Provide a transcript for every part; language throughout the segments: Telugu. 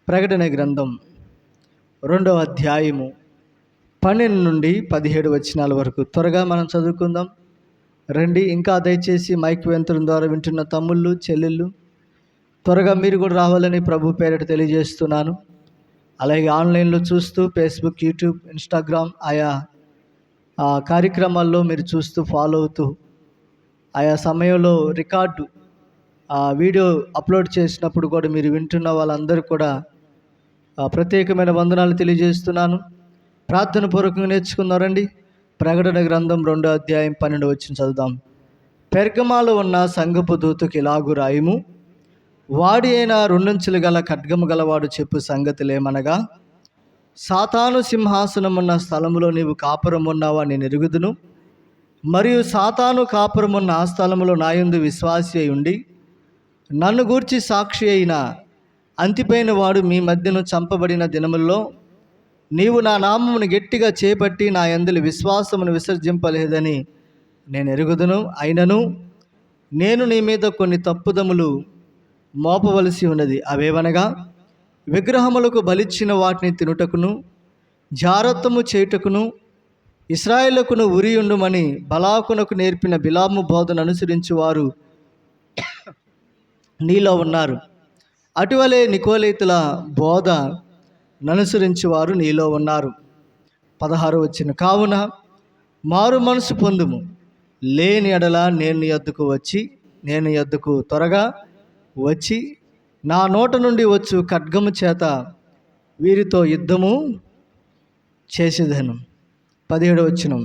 ప్రకటన గ్రంథం 2వ అధ్యాయము 12 నుండి 17 వచనాల వరకు త్వరగా మనం చదువుకుందాం రండి. ఇంకా దయచేసి మైక్ యంత్రం ద్వారా వింటున్న తమ్ముళ్ళు చెల్లెళ్ళు త్వరగా మీరు కూడా రావాలని ప్రభు పేరిట తెలియజేస్తున్నాను. అలాగే ఆన్లైన్లో చూస్తూ ఫేస్బుక్, యూట్యూబ్, ఇన్స్టాగ్రామ్ ఆయా కార్యక్రమాల్లో మీరు చూస్తూ ఫాలో అవుతూ ఆయా సమయంలో రికార్డు వీడియో అప్లోడ్ చేసినప్పుడు కూడా మీరు వింటున్న వాళ్ళందరూ కూడా ప్రత్యేకమైన వందనాలు తెలియజేస్తున్నాను. ప్రార్థన పూర్వకంగా నేర్చుకుందారండి. ప్రకటన గ్రంథం 2వ అధ్యాయం 12 వచనం చదువుదాం. పెర్గమాలో ఉన్న సంఘపు దూతకు ఇలాగు రాయుము, వాడి అయిన రెండంచులు గల ఖడ్గము గలవాడు చెప్పు సంగతులేమనగా, సాతాను సింహాసనమున్న స్థలములో నీవు కాపురమున్నావా నేను ఎరుగుదును. మరియు సాతాను కాపురమున్న ఆ స్థలములో నాయందు విశ్వాసి అయి ఉండి నన్ను గూర్చి సాక్షి అయిన అంతిపైన వాడు మీ మధ్యను చంపబడిన దినముల్లో నీవు నా నామమును గట్టిగా చేపట్టి నా యందు విశ్వాసమును విసర్జింపలేదని నేను ఎరుగుదును. అయినను నేను నీ మీద కొన్ని తప్పుదములు మోపవలసి ఉన్నది. అవేవనగా, విగ్రహములకు బలిచ్చిన వాటిని తినుటకును, జారత్వము చేయుటకును, ఇశ్రాయేలుకును ఉరియుండుమని బలాకునకు నేర్పిన బిలాము బోధను అనుసరించి వారు నీలో ఉన్నారు. అటువలే నికోలైతుల బోధ ననుసరించి వారు నీలో ఉన్నారు. 16 వచనం, కావున మారు మనసు పొందుము, లేని ఎడల నేను నీ యొద్దకు త్వరగా వచ్చి నా నోట నుండి వచ్చు ఖడ్గము చేత వీరితో యుద్ధము చేసేదను. 17 వచనం,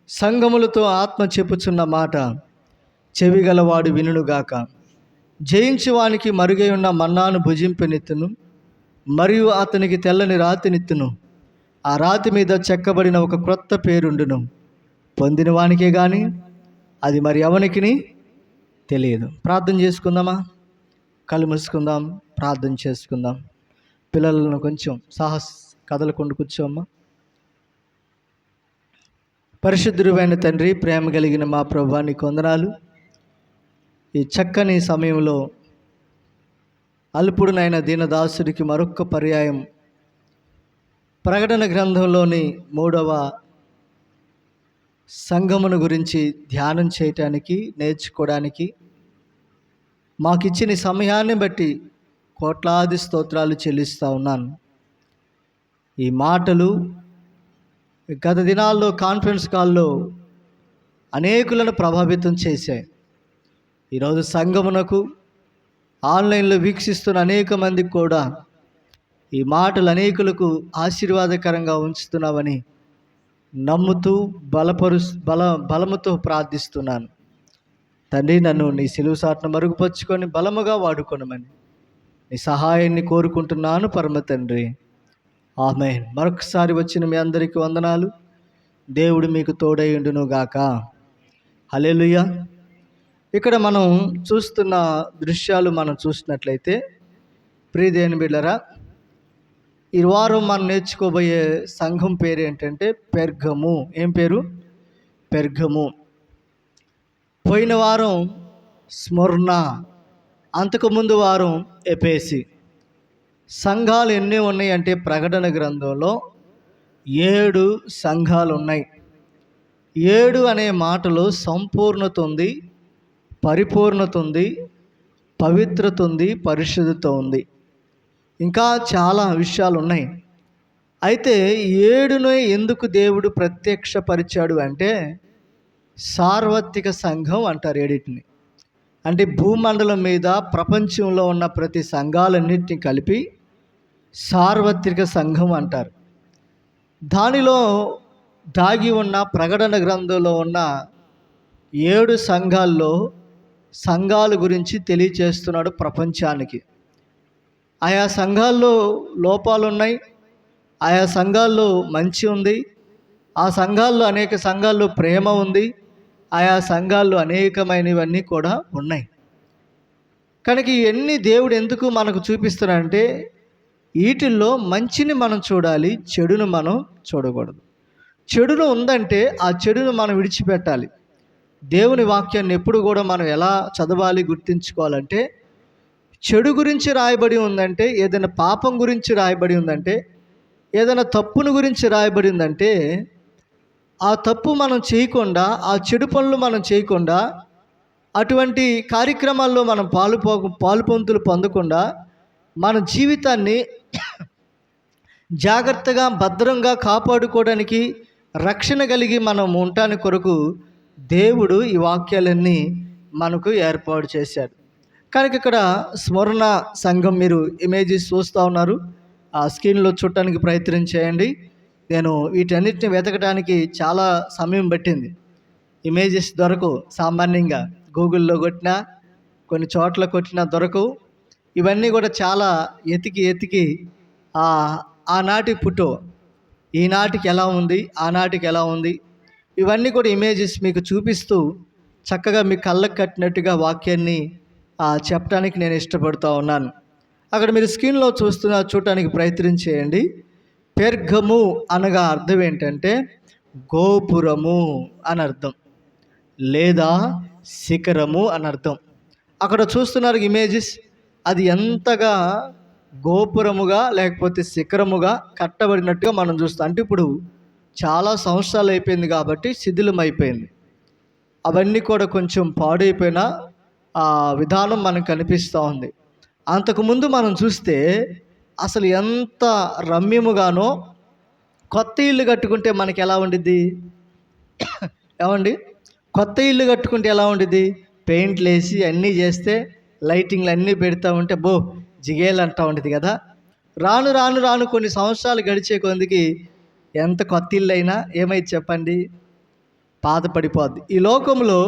సంగములతో ఆత్మ చెప్పుచున్న మాట చెవిగలవాడు వినుగాక. జయించి వానికి మరుగై ఉన్న మన్నాను భుజింపనెత్తును, మరియు అతనికి తెల్లని రాతినిత్తును. ఆ రాతి మీద చెక్కబడిన ఒక క్రొత్త పేరుండును. పొందిన వానికే కానీ అది మరి ఎవనికి తెలియదు. ప్రార్థన చేసుకుందామా? కళ్ళు మూసుకుందాం, ప్రార్థన చేసుకుందాం. పిల్లలను కొంచెం కదలకుండా కూర్చోమ్మా. పరిశుద్ధుడైన తండ్రి, ప్రేమ కలిగిన మా ప్రభువా, నీకు వందనాలు. ఈ చక్కని సమయంలో అల్పుడునైన దీనదాసుడికి మరొక్క పర్యాయం ప్రకటన గ్రంథంలోని 3వ సంఘమును గురించి ధ్యానం చేయటానికి, నేర్చుకోవడానికి మాకిచ్చిన సమయాన్ని బట్టి కోట్లాది స్తోత్రాలు చెల్లిస్తూ ఉన్నాను. ఈ మాటలు గత దినాల్లో కాన్ఫరెన్స్ కాల్లో అనేకులను ప్రభావితం చేశాయి. ఈరోజు సంఘమునకు ఆన్లైన్లో వీక్షిస్తున్న అనేక మందికి కూడా ఈ మాటలు అనేకులకు ఆశీర్వాదకరంగా ఉంచుతున్నావని నమ్ముతూ బలముతో ప్రార్థిస్తున్నాను. తండ్రి, నన్ను నీ సిలువ సాటును మరుగుపరుచుకొని బలముగా వాడుకొనమని నీ సహాయాన్ని కోరుకుంటున్నాను పరమ తండ్రి. ఆమేన్. మరొకసారి వచ్చిన మీ అందరికీ వందనాలు. దేవుడు మీకు తోడైయుండును గాక. హల్లెలూయా. ఇక్కడ మనం చూస్తున్న దృశ్యాలు మనం చూసినట్లయితే, ప్రియదేవుని బిడ్డలారా, ఈ వారం మనం నేర్చుకోబోయే సంఘం పేరు ఏంటంటే పెర్గము. ఏం పేరు? పెర్గము. పోయిన వారం స్మర్ణ, అంతకుముందు వారం ఎఫెసీ. సంఘాలు ఎన్ని ఉన్నాయి అంటే ప్రకటన గ్రంథంలో 7 సంఘాలు ఉన్నాయి. 7 అనే మాటలో సంపూర్ణత ఉంది, పరిపూర్ణత ఉంది, పవిత్రత ఉంది, పరిశుద్ధత ఉంది, ఇంకా చాలా విషయాలు ఉన్నాయి. అయితే 7ను ఎందుకు దేవుడు ప్రత్యక్షపరిచాడు అంటే సార్వత్రిక సంఘం అంటారు 7ని. అంటే భూమండలం మీద ప్రపంచంలో ఉన్న ప్రతి సంఘాలన్నింటినీ కలిపి సార్వత్రిక సంఘం అంటారు. దానిలో దాగి ఉన్న ప్రకటన గ్రంథంలో ఉన్న 7 సంఘాల్లో సంఘాల గురించి తెలియచేస్తున్నాడు ప్రపంచానికి. ఆయా సంఘాల్లో లోపాలు ఉన్నాయి, ఆయా సంఘాల్లో మంచి ఉంది, ఆ సంఘాల్లో అనేక సంఘాల్లో ప్రేమ ఉంది, ఆయా సంఘాల్లో అనేకమైనవన్నీ కూడా ఉన్నాయి. కనుక ఇవన్నీ దేవుడు ఎందుకు మనకు చూపిస్తున్నాడంటే వీటిల్లో మంచిని మనం చూడాలి, చెడును మనం చూడకూడదు. చెడును ఉందంటే ఆ చెడును మనం విడిచిపెట్టాలి. దేవుని వాక్యాన్ని ఎప్పుడు కూడా మనం ఎలా చదవాలి, గుర్తించుకోవాలంటే చెడు గురించి రాయబడి ఉందంటే, ఏదైనా పాపం గురించి రాయబడి ఉందంటే, ఏదైనా తప్పును గురించి రాయబడి ఉందంటే, ఆ తప్పు మనం చేయకుండా, ఆ చెడు పనులు మనం చేయకుండా, అటువంటి కార్యక్రమాల్లో మనం పాలుపొంతులు పొందకుండా మన జీవితాన్ని జాగ్రత్తగా భద్రంగా కాపాడుకోవడానికి, రక్షణ కలిగి మనం ఉండటానికి కొరకు దేవుడు ఈ వాక్యాలన్నీ మనకు ఏర్పాటు చేశాడు. కనుక ఇక్కడ స్మరణ సంఘం మీరు ఇమేజెస్ చూస్తూ ఉన్నారు. ఆ స్క్రీన్లో చూడటానికి ప్రయత్నం చేయండి. నేను వీటన్నిటిని వెతకడానికి చాలా సమయం పట్టింది. ఇమేజెస్ దొరకవు సామాన్యంగా, గూగుల్లో కొట్టినా కొన్ని చోట్ల కొట్టినా దొరకవు. ఇవన్నీ కూడా చాలా ఎతికి ఆనాటి ఫోటో ఈనాటికి ఎలా ఉంది, ఆనాటికి ఎలా ఉంది, ఇవన్నీ కూడా ఇమేజెస్ మీకు చూపిస్తూ చక్కగా మీ కళ్ళకు కట్టినట్టుగా వాక్యాన్ని చెప్పడానికి నేను ఇష్టపడుతూ ఉన్నాను. అక్కడ మీరు స్క్రీన్లో చూడటానికి ప్రయత్నం చేయండి. పెర్గము అనగా అర్థం ఏంటంటే గోపురము అని అర్థం, లేదా శిఖరము అని అర్థం. అక్కడ చూస్తున్నారు ఇమేజెస్, అది ఎంతగా గోపురముగా లేకపోతే శిఖరముగా కట్టబడినట్టుగా మనం చూస్తాం. అంటే ఇప్పుడు చాలా సంవత్సరాలు అయిపోయింది కాబట్టి శిథిలం అయిపోయింది. అవన్నీ కూడా కొంచెం పాడైపోయిన విధానం మనకు కనిపిస్తూ ఉంది. అంతకుముందు మనం చూస్తే అసలు ఎంత రమ్యముగానో, కొత్త ఇల్లు కట్టుకుంటే మనకి ఎలా ఉండిద్ది ఏమండి? కొత్త ఇల్లు కట్టుకుంటే ఎలా ఉండిద్ది? పెయింట్లు వేసి అన్నీ చేస్తే, లైటింగ్లు అన్నీ పెడతా ఉంటే జిగేలు అంటూ ఉండేది కదా. రాను రాను రాను కొన్ని సంవత్సరాలు గడిచే కొందికి ఎంత కొత్త ఇల్లు అయినా ఏమైతే చెప్పండి, పాత పడిపోద్ది. ఈ లోకంలో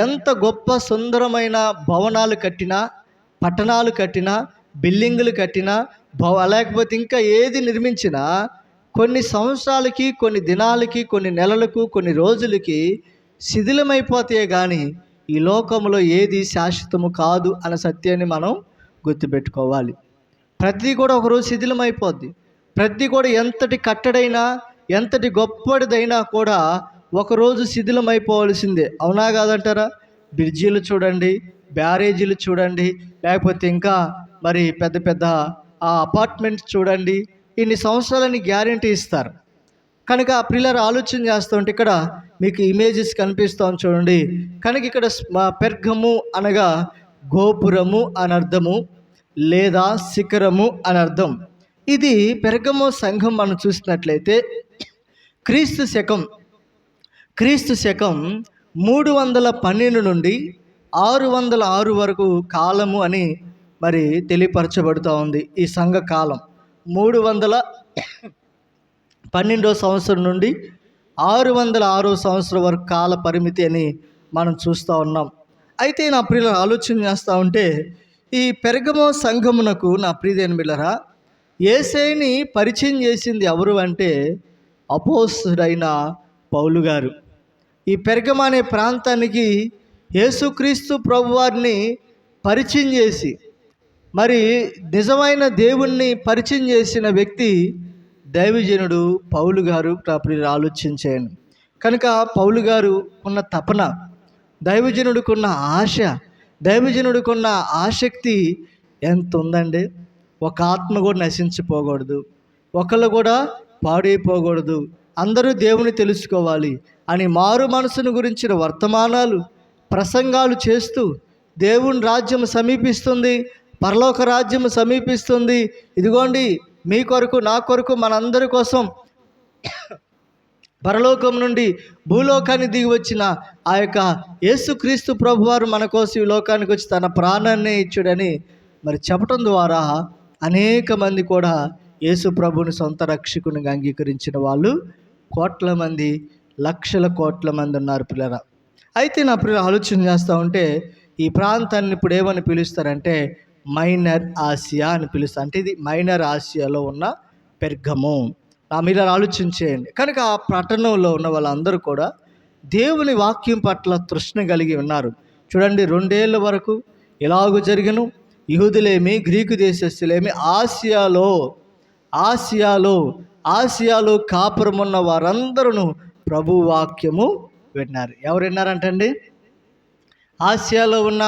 ఎంత గొప్ప సుందరమైన భవనాలు కట్టినా, పట్టణాలు కట్టినా, బిల్డింగులు కట్టినా, లేకపోతే ఇంకా ఏది నిర్మించినా కొన్ని సంవత్సరాలకి, కొన్ని దినాలకి, కొన్ని నెలలకు, కొన్ని రోజులకి శిథిలమైపోతే కానీ ఈ లోకంలో ఏది శాశ్వతము కాదు అన్న సత్యాన్ని మనం గుర్తుపెట్టుకోవాలి. ప్రతి కూడా ఒకరోజు శిథిలమైపోద్ది. ప్రతి కూడా ఎంతటి కట్టడైనా, ఎంతటి గొప్పటిదైనా కూడా ఒకరోజు శిథిలమైపోవలసిందే. అవునా కాదంటారా? బ్రిడ్జీలు చూడండి, బ్యారేజీలు చూడండి, లేకపోతే ఇంకా మరి పెద్ద పెద్ద అపార్ట్మెంట్స్ చూడండి, ఇన్ని సంవత్సరాలని గ్యారెంటీ ఇస్తారు. కనుక ఆ పిల్లలు ఆలోచన చేస్తుంటే ఇక్కడ మీకు ఇమేజెస్ కనిపిస్తాం చూడండి. కనుక ఇక్కడ పెర్గము అనగా గోపురము అని అర్థము, లేదా శిఖరము అని అర్థం. ఇది పెర్గము సంఘం మనం చూసినట్లయితే క్రీస్తు శకం 312 నుండి 606 వరకు కాలము అని మరి తెలియపరచబడుతూ ఉంది. ఈ సంఘ కాలం 312వ సంవత్సరం నుండి 606వ సంవత్సరం వరకు కాల పరిమితి అని మనం చూస్తూ ఉన్నాం. అయితే నా ప్రియుల ఆలోచన చేస్తూ ఉంటే ఈ పెర్గము సంఘమునకు నా ప్రియమైన బిడ్డలారా యేసయ్యని పరిచయం చేసింది ఎవరు అంటే అపోస్తలుడైన పౌలు గారు. ఈ పెర్గము అనే ప్రాంతానికి యేసుక్రీస్తు ప్రభువారిని పరిచయం చేసి మరి నిజమైన దేవుణ్ణి పరిచయం చేసిన వ్యక్తి దైవజనుడు పౌలు గారు. ప్రియులు ఆలోచించేయండి. కనుక పౌలు గారు ఉన్న తపన, దైవజనుడికున్న ఆశ, దైవజనుడికున్న ఆసక్తి ఎంత ఉందండి. ఒక ఆత్మ కూడా నశించిపోకూడదు, ఒకళ్ళు కూడా పాడైపోకూడదు, అందరూ దేవుని తెలుసుకోవాలి అని మారు మనసును గురించిన వర్తమానాలు, ప్రసంగాలు చేస్తూ దేవుని రాజ్యం సమీపిస్తుంది, పరలోక రాజ్యం సమీపిస్తుంది, ఇదిగోండి మీ కొరకు, నా కొరకు, మనందరి కోసం పరలోకం నుండి భూలోకాన్ని దిగి వచ్చిన ఆ యొక్క యేసుక్రీస్తు ప్రభువారు మన కోసం ఈ లోకానికి వచ్చి తన ప్రాణాన్ని ఇచ్చుడని మరి చెప్పటం ద్వారా అనేక మంది కూడా యేసు ప్రభుని సొంత రక్షకునిగా అంగీకరించిన వాళ్ళు కోట్ల మంది, లక్షల కోట్ల మంది ఉన్నారు పిల్లరా. అయితే నా పిల్లలు ఆలోచన చేస్తూ ఉంటే ఈ ప్రాంతాన్ని ఇప్పుడు ఏమని పిలుస్తారంటే మైనర్ ఆసియా అని పిలుస్తారు. అంటే ఇది మైనర్ ఆసియాలో ఉన్న పెర్గము. మీరు ఆలోచించేయండి. కనుక ఆ పట్టణంలో ఉన్న వాళ్ళందరూ కూడా దేవుని వాక్యం పట్ల తృష్ణ కలిగి ఉన్నారు. చూడండి, 2 ఏళ్ళ వరకు ఇలాగూ జరిగను. యూదులేమి, గ్రీకు దేశస్థులేమి ఆసియాలో కాపురమున్న వారందరూ ప్రభు వాక్యము విన్నారు. ఎవరు విన్నారంటండి? ఆసియాలో ఉన్న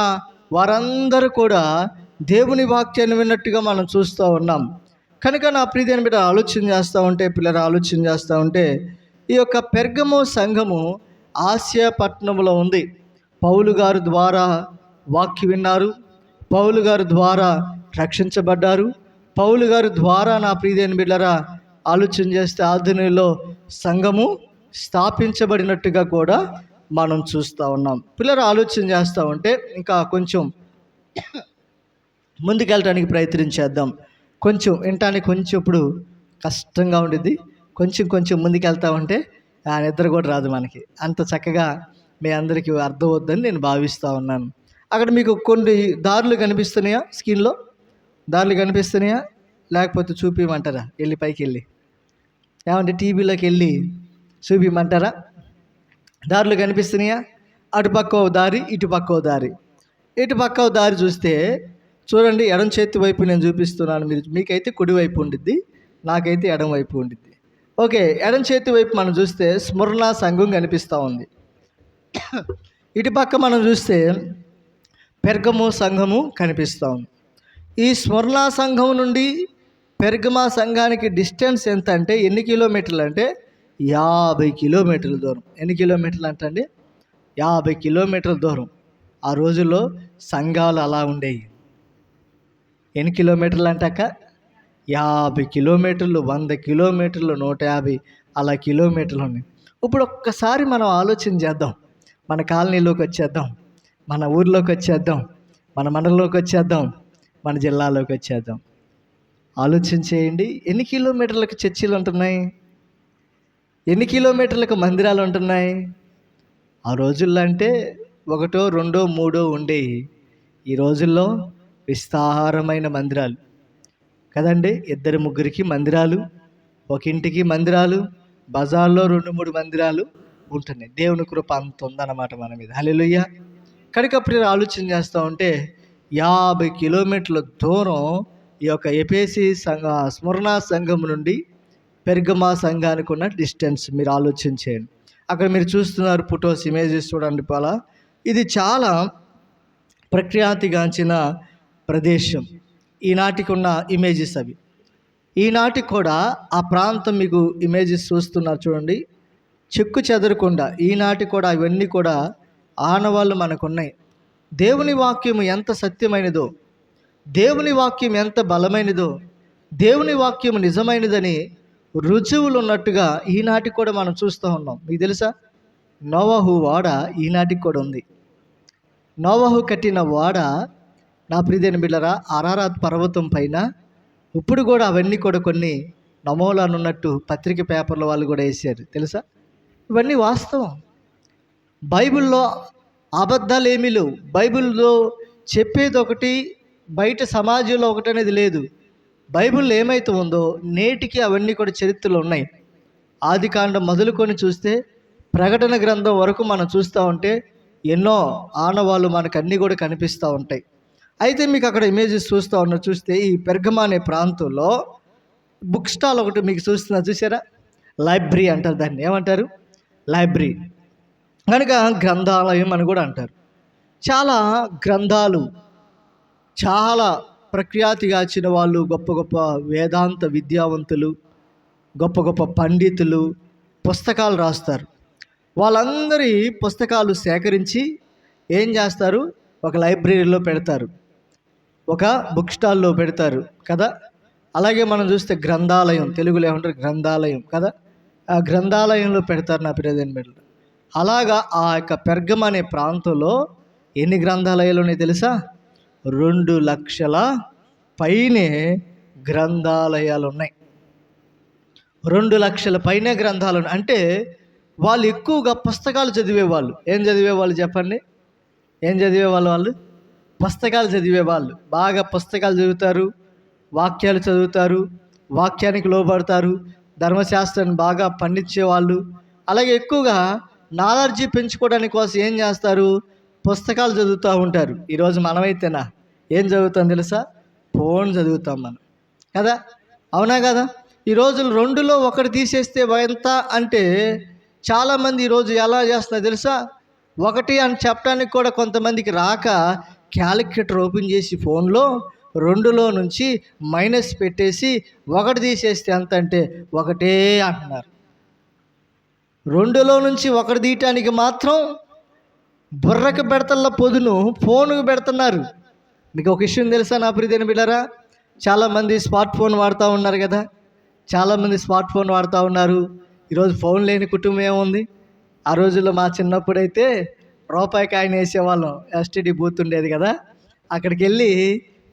వారందరూ కూడా దేవుని వాక్యాన్ని విన్నట్టుగా మనం చూస్తూ ఉన్నాం. కనుక నా ప్రియమైన బిడ్డ ఆలోచన చేస్తూ ఉంటే, పిల్లలు ఆలోచన చేస్తూ ఉంటే, ఈ యొక్క పెర్గము సంఘము ఆసియా పట్టణంలో ఉంది. పౌలు గారి ద్వారా వాక్యం విన్నారు, పౌలు గారి ద్వారా రక్షించబడ్డారు. పౌలు గారి ద్వారా నా ప్రియమైన బిడ్డరా ఆలోచన చేస్తే ఆధునిలో సంఘము స్థాపించబడినట్టుగా కూడా మనం చూస్తూ ఉన్నాం. పిల్లలు ఆలోచన చేస్తూ ఉంటే ఇంకా కొంచెం ముందుకెళ్ళటానికి ప్రయత్నించేద్దాం. కొంచెం వినటానికి కొంచెం ఇప్పుడు కష్టంగా ఉండిద్ది. కొంచెం ముందుకెళ్తా ఉంటే ఆ నిద్ర కూడా రాదు మనకి. అంత చక్కగా మీ అందరికీ అర్థమవుద్దని నేను భావిస్తూ ఉన్నాను. అక్కడ మీకు కొన్ని దారులు కనిపిస్తున్నాయా? స్క్రీన్లో దారులు కనిపిస్తున్నాయా? లేకపోతే చూపించమంటారా? వెళ్ళి పైకి వెళ్ళి ఏమంటే టీవీలోకి వెళ్ళి చూపించమంటారా? దారులు కనిపిస్తున్నాయా? అటుపక్క ఓ దారి, ఇటుపక్క ఓ దారి. ఇటుపక్క ఓ దారి చూస్తే చూడండి, ఎడం చేతి వైపు నేను చూపిస్తున్నాను. మీకైతే కుడి వైపు ఉండిద్ది, నాకైతే ఎడం వైపు ఉండిద్ది. ఓకే, ఎడం చేతి వైపు మనం చూస్తే స్మరణ సంఘం కనిపిస్తూ ఉంది. ఇటుపక్క మనం చూస్తే పెర్గము సంఘము కనిపిస్తూ ఉంది. ఈ స్మరణ సంఘం నుండి పెర్గమా సంఘానికి డిస్టెన్స్ ఎంత అంటే ఎన్ని కిలోమీటర్లు అంటే 50 కిలోమీటర్ల దూరం. ఎన్ని కిలోమీటర్లు అంటే 50 కిలోమీటర్ల దూరం. ఆ రోజుల్లో సంఘాలు అలా ఉండేవి. ఎన్ని కిలోమీటర్లు అంటాక 50 కిలోమీటర్లు, 100 కిలోమీటర్లు, 150 అలా కిలోమీటర్లు ఉన్నాయి. ఇప్పుడు ఒక్కసారి మనం ఆలోచన చేద్దాం. మన కాలనీలోకి వచ్చేద్దాం, మన ఊర్లోకి వచ్చేద్దాం, మన మండలంలోకి వచ్చేద్దాం, మన జిల్లాలోకి వచ్చేద్దాం. ఆలోచన చేయండి, ఎన్ని కిలోమీటర్లకు చర్చిలు ఉంటున్నాయి, ఎన్ని కిలోమీటర్లకు మందిరాలు ఉంటున్నాయి. ఆ రోజుల్లో అంటే 1, 2, 3 ఉండేవి. ఈ రోజుల్లో విస్తారమైన మందిరాలు కదండి. 2, 3కి మందిరాలు, ఒక ఇంటికి మందిరాలు, బజార్లో 2, 3 మందిరాలు ఉంటున్నాయి. దేవుని కృప అంత ఉందన్నమాట మన మీద. హల్లెలూయా. కనుక అప్పుడు ఆలోచన చేస్తూ ఉంటే 50 కిలోమీటర్ల దూరం ఈ యొక్క ఎఫెసీ స్మరణ సంఘం నుండి పెర్గమా సంఘానికి ఉన్న డిస్టెన్స్ మీరు ఆలోచన చేయండి. అక్కడ మీరు చూస్తున్నారు ఫొటోస్, ఇమేజెస్ చూడండి. పోలా ఇది చాలా ప్రఖ్యాతిగాంచిన ప్రదేశం. ఈనాటికి ఉన్న ఇమేజెస్ అవి. ఈనాటికి కూడా ఆ ప్రాంతం మీకు ఇమేజెస్ చూస్తున్నారు చూడండి, చెక్కు చెదరకుండా ఈనాటికి కూడా ఇవన్నీ కూడా ఆనవాళ్ళు మనకున్నాయి. దేవుని వాక్యం ఎంత సత్యమైనదో, దేవుని వాక్యం ఎంత బలమైనదో, దేవుని వాక్యం నిజమైనదని రుజువులు ఉన్నట్టుగా ఈనాటికి కూడా మనం చూస్తూ ఉన్నాం. మీకు తెలుసా, నోవహు వాడ ఈనాటికి కూడా ఉంది. నోవహు కట్టిన వాడ నా ప్రియమైన బిడ్డలారా అరారాత్ పర్వతం పైన ఇప్పుడు కూడా అవన్నీ కూడా కొన్ని నమూనాలు ఉన్నట్టు పత్రిక పేపర్ల వాళ్ళు కూడా వేసారు. తెలుసా, ఇవన్నీ వాస్తవం. బైబిల్లో అబద్ధాలు ఏమీ లేవు. బైబిల్లో చెప్పేది ఒకటి, బయట సమాజంలో ఒకటి అనేది లేదు. బైబిల్లో ఏమైతే ఉందో నేటికి అవన్నీ కూడా చరిత్రలు ఉన్నాయి. ఆదికాండం మొదలుకొని చూస్తే ప్రకటన గ్రంథం వరకు మనం చూస్తూ ఉంటే ఎన్నో ఆనవాళ్ళు మనకు అన్నీ కూడా కనిపిస్తూ ఉంటాయి. అయితే మీకు అక్కడ ఇమేజెస్ చూస్తూ ఉన్నారు. చూస్తే ఈ పెర్గమా అనే ప్రాంతంలో బుక్ స్టాల్ ఒకటి మీకు చూస్తున్నారు, చూసారా? లైబ్రరీ అంటారు దాన్ని. ఏమంటారు? లైబ్రరీ. కనుక గ్రంథాలయం అని కూడా అంటారు. చాలా గ్రంథాలు, చాలా ప్రఖ్యాతిగాచిన వాళ్ళు, గొప్ప గొప్ప వేదాంత విద్యావంతులు, గొప్ప గొప్ప పండితులు పుస్తకాలు రాస్తారు. వాళ్ళందరి పుస్తకాలు సేకరించి ఏం చేస్తారు, ఒక లైబ్రరీలో పెడతారు, ఒక బుక్ స్టాల్లో పెడతారు కదా. అలాగే మనం చూస్తే గ్రంథాలయం, తెలుగులో ఏమంటారు గ్రంథాలయం కదా, ఆ గ్రంథాలయంలో పెడతారు నా ప్రియమైన బిడ్డలు. అలాగా ఆ యొక్క పెర్గమ అనే ప్రాంతంలో ఎన్ని గ్రంథాలయాలు ఉన్నాయి తెలుసా? 2 లక్షల పైనే గ్రంథాలయాలు ఉన్నాయి. 2 లక్షల పైనే గ్రంథాలు ఉన్నాయి. అంటే వాళ్ళు ఎక్కువగా పుస్తకాలు చదివేవాళ్ళు. ఏం చదివేవాళ్ళు చెప్పండి? ఏం చదివేవాళ్ళు? వాళ్ళు పుస్తకాలు చదివేవాళ్ళు. బాగా పుస్తకాలు చదువుతారు, వాక్యాలు చదువుతారు, వాక్యానికి లోబడతారు, ధర్మశాస్త్రాన్ని బాగా పండించేవాళ్ళు. అలాగే ఎక్కువగా నాలెడ్జీ పెంచుకోవడానికి కోసం ఏం చేస్తారు, పుస్తకాలు చదువుతూ ఉంటారు. ఈరోజు మనమైతేనా ఏం చదువుతాం తెలుసా? ఫోన్ చదువుతాం మనం కదా, అవునా కదా? ఈ రోజులు 2లో 1 తీసేస్తే ఎంత అంటే చాలామంది ఈరోజు ఎలా చేస్తున్నారు తెలుసా? 1 అని చెప్పడానికి కూడా కొంతమందికి రాక క్యాలిక్యులేటర్ ఓపెన్ చేసి ఫోన్లో 2లో నుంచి మైనస్ పెట్టేసి 1 తీసేస్తే ఎంత అంటే 1 అంటున్నారు. 2లో నుంచి 1 తీయటానికి మాత్రం బుర్రకు బెడతల్ల పొదును ఫోనుకు పెడుతున్నారు. మీకు ఒక విషయం తెలుసా నా ప్రియమైన బిడ్డలారా? చాలామంది స్మార్ట్ ఫోన్ వాడుతూ ఉన్నారు కదా. చాలామంది స్మార్ట్ ఫోన్ వాడుతూ ఉన్నారు. ఈరోజు ఫోన్ లేని కుటుంబం ఏముంది? ఆ రోజుల్లో మా చిన్నప్పుడైతే రూపాయి కాయిన్ వేసేవాళ్ళం. ఎస్టీడీ బూత్ ఉండేది కదా, అక్కడికి వెళ్ళి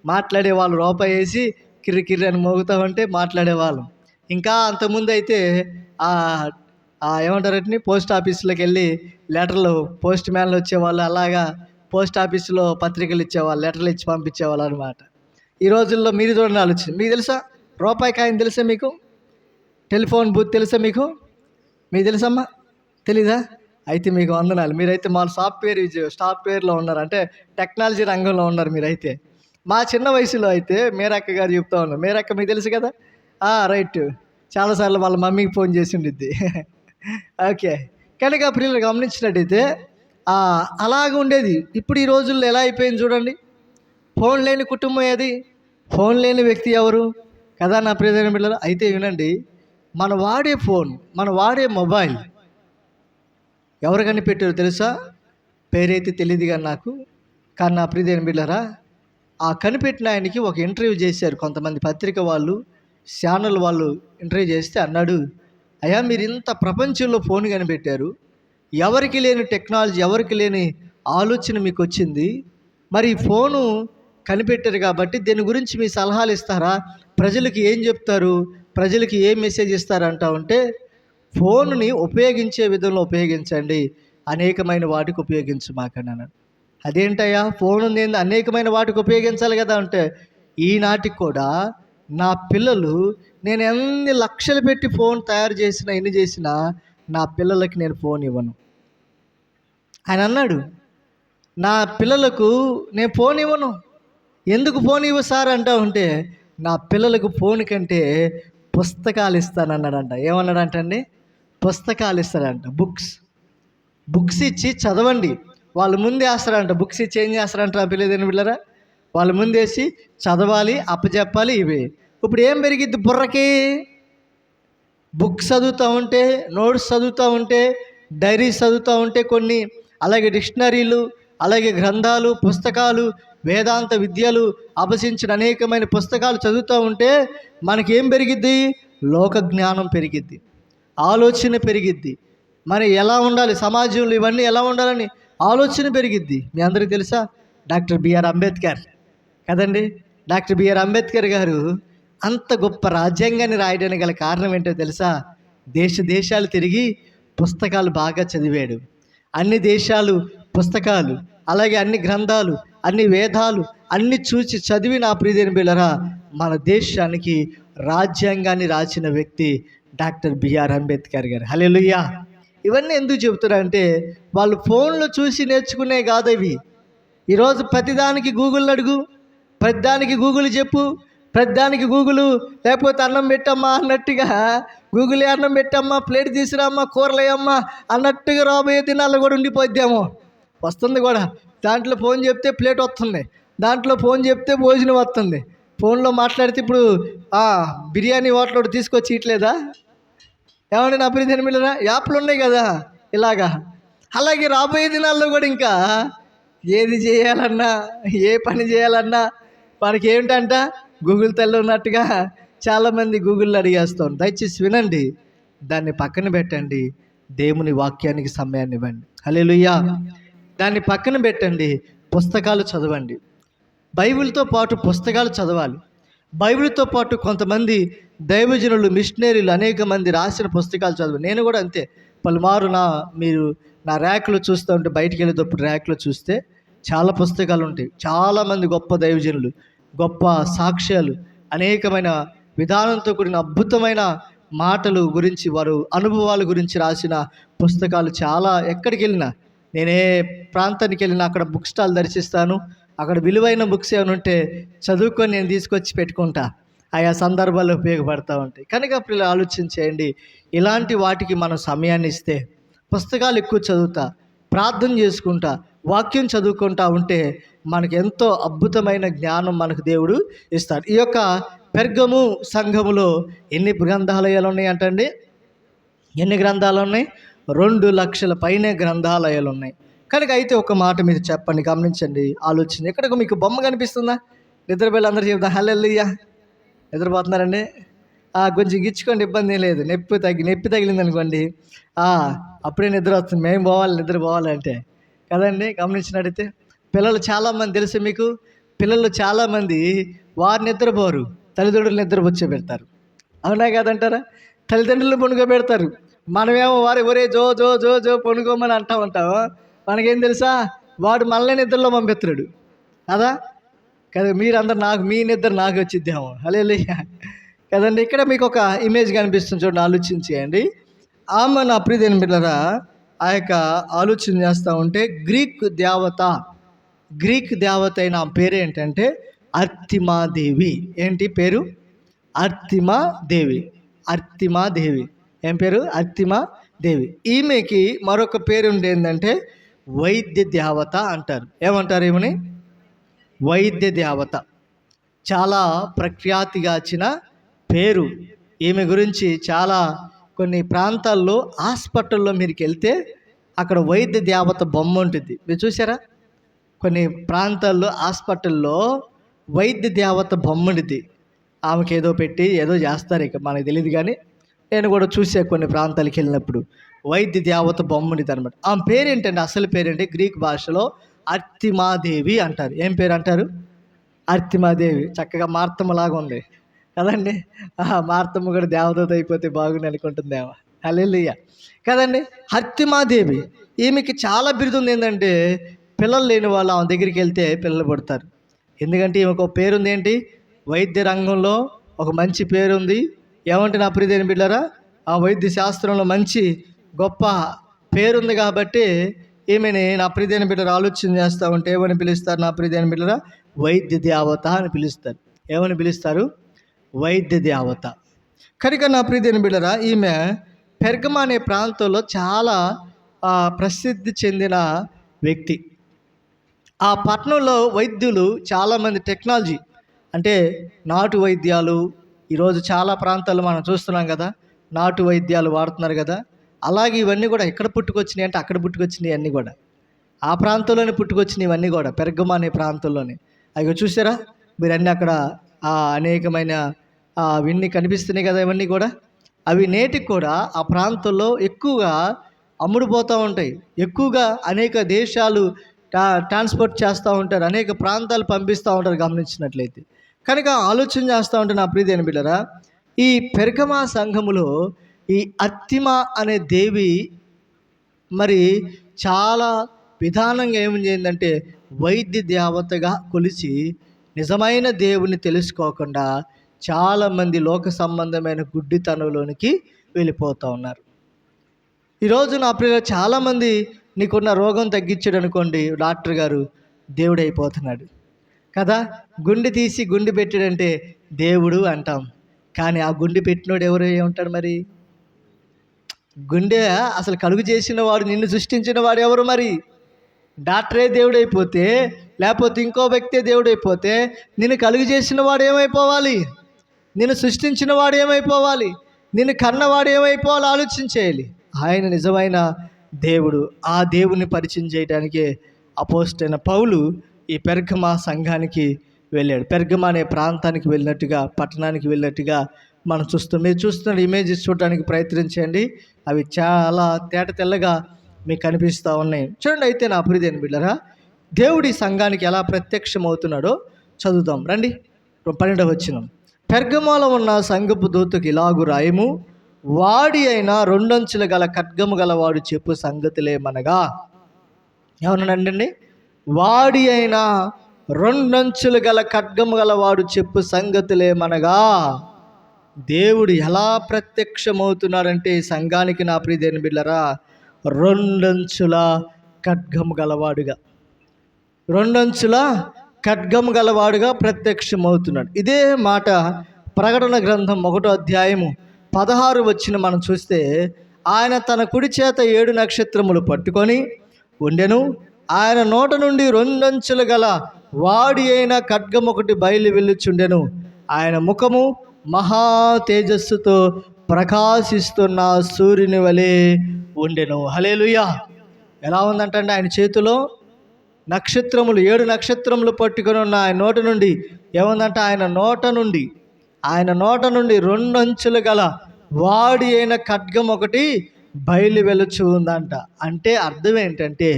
మాట్లాడేవాళ్ళు. రూపాయి వేసి కిర్రి కిర్రి అని మోగుతూ ఉంటే మాట్లాడేవాళ్ళం. ఇంకా అంతకుముందు అయితే ఏమంటారంటే పోస్ట్ ఆఫీసులోకి వెళ్ళి లెటర్లు పోస్ట్ మ్యాన్లు వచ్చేవాళ్ళు. అలాగా పోస్ట్ ఆఫీసులో పత్రికలు ఇచ్చేవాళ్ళు, లెటర్లు ఇచ్చి పంపించేవాళ్ళు అనమాట. ఈ రోజుల్లో మీరు చూడండి ఆలోచన. మీకు తెలుసా రూపాయి కాయిన్? తెలుసా మీకు? టెలిఫోన్ బూత్ తెలుసా మీకు తెలుసమ్మా? తెలీదా? అయితే మీకు వందనాలు. మీరైతే మా సాఫ్ట్వేర్లో ఉన్నారు, అంటే టెక్నాలజీ రంగంలో ఉన్నారు మీరైతే. మా చిన్న వయసులో అయితే మేరక్క గారు చెప్తా ఉన్నారు. మేరక్క మీకు తెలుసు కదా? రైట్. చాలాసార్లు వాళ్ళ మమ్మీకి ఫోన్ చేసి ఉండిద్ది. ఓకే. కనుక పిల్లలు గమనించినట్టయితే అలాగ ఉండేది. ఇప్పుడు ఈ రోజుల్లో ఎలా అయిపోయింది చూడండి. ఫోన్ లేని కుటుంబం ఏది? ఫోన్ లేని వ్యక్తి ఎవరు కదా నా ప్రియమైన పిల్లలు? అయితే వినండి, మన వాడే ఫోన్, మన వాడే మొబైల్ ఎవరు కనిపెట్టారో తెలుసా? పేరైతే తెలియదు కానీ నాకు. కానీ నా ప్రియమైన బిడ్డలారా, ఆ కనిపెట్టిన ఆయనకి ఒక ఇంటర్వ్యూ చేశారు కొంతమంది పత్రిక వాళ్ళు, ఛానల్ వాళ్ళు ఇంటర్వ్యూ చేస్తే అన్నాడు, అయ్యా మీరు ఇంత ప్రపంచంలో ఫోన్ కనిపెట్టారు, ఎవరికి లేని టెక్నాలజీ, ఎవరికి లేని ఆలోచన మీకు వచ్చింది, మరి ఈ ఫోను కనిపెట్టారు కాబట్టి దీని గురించి మీ సలహాలు ఇస్తారా? ప్రజలకు ఏం చెప్తారు? ప్రజలకి ఏం మెసేజ్ ఇస్తారంటా ఉంటే, ఫోన్ని ఉపయోగించే విధంలో ఉపయోగించండి, అనేకమైన వాటికి ఉపయోగించమాకండి అన్నాడు. అదేంటయ్యా ఫోన్ ఉంది అనేకమైన వాటికి ఉపయోగించాలి కదా అంటే, ఈనాటికి కూడా నా పిల్లలు నేను ఎన్ని లక్షలు పెట్టి ఫోన్ తయారు చేసినా ఎన్ని చేసినా నా పిల్లలకి నేను ఫోన్ ఇవ్వను. ఆయన అన్నాడు, నా పిల్లలకు నేను ఫోన్ ఇవ్వను. ఎందుకు ఫోన్ ఇవ్వ సార్ అంటా ఉంటే, నా పిల్లలకు ఫోన్ కంటే పుస్తకాలు ఇస్తానన్నాడంట. ఏమన్నాడంటండి? పుస్తకాలు ఇస్తాడంట. బుక్స్ ఇచ్చి చదవండి. వాళ్ళు ముందే వేస్తారంట. బుక్స్ ఇచ్చి ఏం చేస్తారంట నా పిల్లలని పిల్లరా? వాళ్ళు ముందేసి చదవాలి, అప్పచెప్పాలి. ఇవి ఇప్పుడు ఏం పెరిగిద్ది బుర్రకి? బుక్స్ చదువుతూ ఉంటే, నోట్స్ చదువుతూ ఉంటే, డైరీస్ చదువుతూ ఉంటే కొన్ని, అలాగే డిక్షనరీలు, అలాగే గ్రంథాలు, పుస్తకాలు, వేదాంత విద్యలు అభ్యసించిన అనేకమైన పుస్తకాలు చదువుతూ ఉంటే మనకేం పెరిగిద్ది? లోక జ్ఞానం పెరిగిద్ది, ఆలోచన పెరిగిద్ది. మరి ఎలా ఉండాలి సమాజంలో, ఇవన్నీ ఎలా ఉండాలని ఆలోచన పెరిగిద్ది. మీ అందరికీ తెలుసా డాక్టర్ బిఆర్ అంబేద్కర్ కదండి? డాక్టర్ బిఆర్ అంబేద్కర్ గారు అంత గొప్ప రాజ్యాంగాన్ని రాయడానికి గల కారణం ఏంటో తెలుసా? దేశాలు తిరిగి పుస్తకాలు బాగా చదివాడు. అన్ని దేశాలు పుస్తకాలు, అలాగే అన్ని గ్రంథాలు, అన్ని వేదాలు అన్ని చూసి చదివి నా ప్రియమైన బిడ్డలారా, మన దేశానికి రాజ్యాంగాన్ని రాసిన వ్యక్తి డాక్టర్ బిఆర్ అంబేద్కర్ గారు. హల్లెలూయా. ఇవన్నీ ఎందుకు చెబుతారంటే, వాళ్ళు ఫోన్లో చూసి నేర్చుకునే కాదు ఇవి. ఈరోజు ప్రతిదానికి గూగుల్ అడుగు, ప్రతిదానికి గూగుల్ చెప్పు, ప్రతిదానికి గూగుల్, లేకపోతే అన్నం పెట్టమ్మా అన్నట్టుగా గూగుల్ అన్నం పెట్టమ్మా, ప్లేట్ తీసుకురామ్మా, కూరలేయమ్మా అన్నట్టుగా రాబోయే దినాల్లో కూడా ఉండిపోద్దాము. వస్తుంది కూడా. దాంట్లో ఫోన్ చెప్తే ప్లేట్ వస్తుంది, దాంట్లో ఫోన్ చెప్తే భోజనం వస్తుంది. ఫోన్లో మాట్లాడితే ఇప్పుడు బిర్యానీ హోటల్ ఒకటి తీసుకొచ్చి ఇట్లేదా? ఏమండి నా ప్రియమైన పిల్లరా? యాప్లు ఉన్నాయి కదా ఇలాగా. అలాగే రాబోయే దినాల్లో కూడా ఇంకా ఏది చేయాలన్నా, ఏ పని చేయాలన్నా మనకి ఏమిటంట గూగుల్ తల్లి ఉన్నట్టుగా చాలామంది గూగుల్లో అడిగేస్తాం. దయచేసి వినండి, దాన్ని పక్కన పెట్టండి, దేవుని వాక్యానికి సమయాన్ని ఇవ్వండి. హల్లెలూయా. దాన్ని పక్కన పెట్టండి, పుస్తకాలు చదవండి. బైబిల్తో పాటు పుస్తకాలు చదవాలి. బైబిల్తో పాటు కొంతమంది దైవజనులు, మిషనరీలు అనేక మంది రాసిన పుస్తకాలు చదవాలి. నేను కూడా అంతే. పలుమారు మీరు నా ర్యాక్లో చూస్తూ ఉంటే, బయటికి వెళ్ళేటప్పుడు ర్యాక్లో చూస్తే చాలా పుస్తకాలు ఉంటాయి. చాలామంది గొప్ప దైవజనులు, గొప్ప సాక్ష్యాలు, అనేకమైన విధానంతో కూడిన అద్భుతమైన మాటలు గురించి, వారు అనుభవాల గురించి రాసిన పుస్తకాలు చాలా. ఎక్కడికి వెళ్ళినా, నేనే ప్రాంతానికి వెళ్ళినా అక్కడ బుక్ స్టాల్ దర్శిస్తాను. అక్కడ విలువైన బుక్స్ ఏమైనా ఉంటే చదువుకొని నేను తీసుకొచ్చి పెట్టుకుంటా. ఆయా సందర్భాల్లో ఉపయోగపడతా ఉంటాయి. కనుక పిల్లలు ఆలోచన చేయండి, ఇలాంటి వాటికి మనం సమయాన్ని ఇస్తే, పుస్తకాలు ఎక్కువ చదువుతా, ప్రార్థన చేసుకుంటా, వాక్యం చదువుకుంటా ఉంటే మనకు ఎంతో అద్భుతమైన జ్ఞానం మనకు దేవుడు ఇస్తాడు. ఈ యొక్క పెర్గము సంఘములో ఎన్ని గ్రంథాలయాలు ఉన్నాయి అంటండి? ఎన్ని గ్రంథాలు ఉన్నాయి? 2,00,000 పైనే గ్రంథాలయాలు ఉన్నాయి. కనుక అయితే ఒక మాట మీరు చెప్పండి, గమనించండి, ఆలోచించండి. ఇక్కడ మీకు బొమ్మ కనిపిస్తుందా? నిద్రపోయి అందరూ చెప్తాం హల్లెలూయా. నిద్రపోతున్నారండి? కొంచెం గిచ్చుకోండి, ఇబ్బంది ఏం లేదు. నొప్పి తగిలింది అనుకోండి, అప్పుడే నిద్ర వస్తుంది. మేము పోవాలి, నిద్ర పోవాలంటే కదండి. గమనించినట్టయితే పిల్లలు చాలామంది తెలుసు మీకు, పిల్లలు చాలామంది వారు నిద్రపోరు, తల్లిదండ్రులు నిద్ర పెడతారు. అవునా కాదంటారా? తల్లిదండ్రులు పెడతారు. మనమేమో ఒరే జో జో జో జో పనుకోమని అంటూ ఉంటాం. మనకేం తెలుసా? వాడు మళ్ళీ నిద్రలో పంపిస్తున్నాడు కదా. మీరందరూ మీ నిద్ర నాకు వచ్చిద్దేమో. హల్లెలూయా కదండి. ఇక్కడ మీకు ఒక ఇమేజ్ కనిపిస్తుంది చూడండి, ఆలోచించేయండి. ఆమె నా ప్రియమైన బిడ్డలారా ఆ యొక్క ఆలోచన చేస్తూ ఉంటే గ్రీక్ దేవత అయిన పేరు ఏంటంటే అర్తిమాదేవి. ఏంటి పేరు? అర్తిమాదేవి. ఏం పేరు? అర్తిమాదేవి. ఈమెకి మరొక పేరు ఏంటంటే వైద్య దేవత అంటారు. ఏమంటారు ఈమెని? వైద్య దేవత. చాలా ప్రఖ్యాతిగాచిన పేరు ఈమె గురించి. చాలా కొన్ని ప్రాంతాల్లో హాస్పిటల్లో మీరుకి వెళ్తే అక్కడ వైద్య దేవత బొమ్మ ఉంటుంది. మీరు చూసారా? కొన్ని ప్రాంతాల్లో హాస్పిటల్లో వైద్య దేవత బొమ్మ ఉంటుంది. ఆమెకి ఏదో పెట్టి ఏదో చేస్తారు, ఇక మనకు తెలియదు. కానీ నేను కూడా చూసే కొన్ని ప్రాంతాలకు వెళ్ళినప్పుడు వైద్య దేవత బొమ్మ ఉంటుంది అనమాట. ఆమె పేరేంటంటే, అసలు పేరేంటి? గ్రీక్ భాషలో అర్తిమాదేవి అంటారు. ఏం పేరు అంటారు? అర్తిమాదేవి. చక్కగా మార్తమ్మలాగా ఉంది కదండి. మార్తమ్మ కూడా దేవదూత అయిపోతే బాగుంది అనుకుంటుందేమో. హల్లెలూయా కదండి. అర్తిమాదేవి. ఈమెకి చాలా బిరుదు ఉంది. ఏంటంటే పిల్లలు లేని వాళ్ళు ఆమె దగ్గరికి వెళ్తే పిల్లలు పుడతారు. ఎందుకంటే ఈమెకు ఒక పేరుంది. ఏంటి? వైద్య రంగంలో ఒక మంచి పేరుంది. ఏమంటే నా ప్రియమైన బిడ్డలారా, ఆ వైద్య శాస్త్రంలో మంచి గొప్ప పేరుంది. కాబట్టి ఈమెని నా ప్రియమైన బిడ్డలు ఆలోచన చేస్తూ ఉంటే ఏమని పిలుస్తారు? నా ప్రియమైన బిడ్డలారా, వైద్య దేవత అని పిలుస్తారు. ఏమని పిలుస్తారు? వైద్య దేవత. కనుక నా ప్రియమైన బిడ్డలారా, ఈమె పెర్గమ అనే ప్రాంతంలో చాలా ప్రసిద్ధి చెందిన వ్యక్తి. ఆ పట్టణంలో వైద్యులు చాలామంది టెక్నాలజీ అంటే నాటు వైద్యాలు, ఈరోజు చాలా ప్రాంతాల్లో మనం చూస్తున్నాం కదా, నాటు వైద్యాలు వాడుతున్నారు కదా. అలాగే ఇవన్నీ కూడా ఎక్కడ పుట్టుకొచ్చినాయి అంటే అక్కడ పుట్టుకొచ్చినాయి. అన్నీ కూడా ఆ ప్రాంతంలోనే పుట్టుకొచ్చినాయి. ఇవన్నీ కూడా పెర్గమ అనే ప్రాంతంలోనే. అవి చూసారా మీరు? అన్నీ అక్కడ అనేకమైన అవన్నీ కనిపిస్తున్నాయి కదా. ఇవన్నీ కూడా అవి నేటికి కూడా ఆ ప్రాంతంలో ఎక్కువగా అమ్ముడుపోతూ ఉంటాయి. ఎక్కువగా అనేక దేశాలు ట్రాన్స్పోర్ట్ చేస్తూ ఉంటారు, అనేక ప్రాంతాలు పంపిస్తూ ఉంటారు గమనించినట్లయితే. కనుక ఆలోచన చేస్తూ ఉంటే నా ప్రియమైన బిడ్డలారా, ఈ పెర్గమ సంఘములో ఈ అర్తిమ అనే దేవి మరి చాలా విధానంగా ఏం చేయిందంటే వైద్య దేవతగా కొలిచి నిజమైన దేవుని తెలుసుకోకుండా చాలామంది లోక సంబంధమైన గుడ్డితనంలోనికి వెళ్ళిపోతూ ఉన్నారు. ఈరోజు నా ప్రియులు చాలామంది నీకున్న రోగం తగ్గించాడు అనుకోండి, డాక్టర్ గారు దేవుడు అయిపోతున్నాడు కదా. గుండె తీసి గుండె పెట్టాడంటే దేవుడు అంటాం. కానీ ఆ గుండె పెట్టినోడు ఎవరు ఉంటాడు మరి? గుండె అసలు కలుగు చేసిన వాడు, నిన్ను సృష్టించిన వాడు ఎవరు మరి? డాక్టరే దేవుడైపోతే, లేకపోతే ఇంకో వ్యక్తే దేవుడైపోతే, నిన్ను కలుగు చేసిన వాడు ఏమైపోవాలి? నిన్ను సృష్టించిన వాడు ఏమైపోవాలి? నిన్ను కన్నవాడు ఏమైపోవాలి? ఆలోచించేయాలి. ఆయన నిజమైన దేవుడు. ఆ దేవుని పరిచయం చేయడానికే అపోస్తలైన పౌలు ఈ పెర్గమ సంఘానికి వెళ్ళాడు. పెర్గమ అనే ప్రాంతానికి వెళ్ళినట్టుగా, పట్టణానికి వెళ్ళినట్టుగా మనం చూస్తాం. మీరు చూస్తున్న ఇమేజెస్ చూడడానికి ప్రయత్నించండి. అవి చాలా తేట తెల్లగా మీకు కనిపిస్తూ ఉన్నాయి. చూడండి. అయితే నా ప్రియమైన బిడ్డలారా, దేవుడి సంఘానికి ఎలా ప్రత్యక్షమవుతున్నాడో చదువుదాం రండి. 12వ వచనం. పెర్గమలో ఉన్న సంఘపు దూతకు ఇలాగు రాయము, వాడి అయిన 2 అంచులు గల ఖడ్గము గలవాడు చెప్పు సంగతులేమనగా. ఏమన్నాడండి? వాడి అయిన 2 అంచులు గల ఖడ్గము గలవాడు చెప్పు సంగతులేమనగా. దేవుడు ఎలా ప్రత్యక్షమవుతున్నాడంటే సంఘానికి నా ప్రియమైన బిడ్డలారా, 2 అంచుల ఖడ్గము గలవాడుగా, 2 అంచుల ఖడ్గము గలవాడుగా ప్రత్యక్షమవుతున్నాడు. ఇదే మాట ప్రకటన గ్రంథం 1వ అధ్యాయము 16 వచనం మనం చూస్తే, ఆయన తన కుడి చేత 7 నక్షత్రములు పట్టుకొని ఉండెను, ఆయన నోట నుండి రెండంచులు గల వాడి అయిన ఖడ్గం ఒకటి బయలు వెళ్ళుచుండెను. ఆయన ముఖము మహా తేజస్సుతో ప్రకాశిస్తున్న సూర్యుని వలె ఉండెను. హల్లెలూయా. ఎలా ఉందంటండి? ఆయన చేతిలో నక్షత్రములు, 7 నక్షత్రములు పట్టుకొని ఉన్న ఆయన నోట నుండి ఏముందంటే ఆయన నోట నుండి రెండంచులు గల వాడి అయిన ఖడ్గం ఒకటి బయలు వెలుచు ఉందంట. అంటే అర్థం ఏంటంటే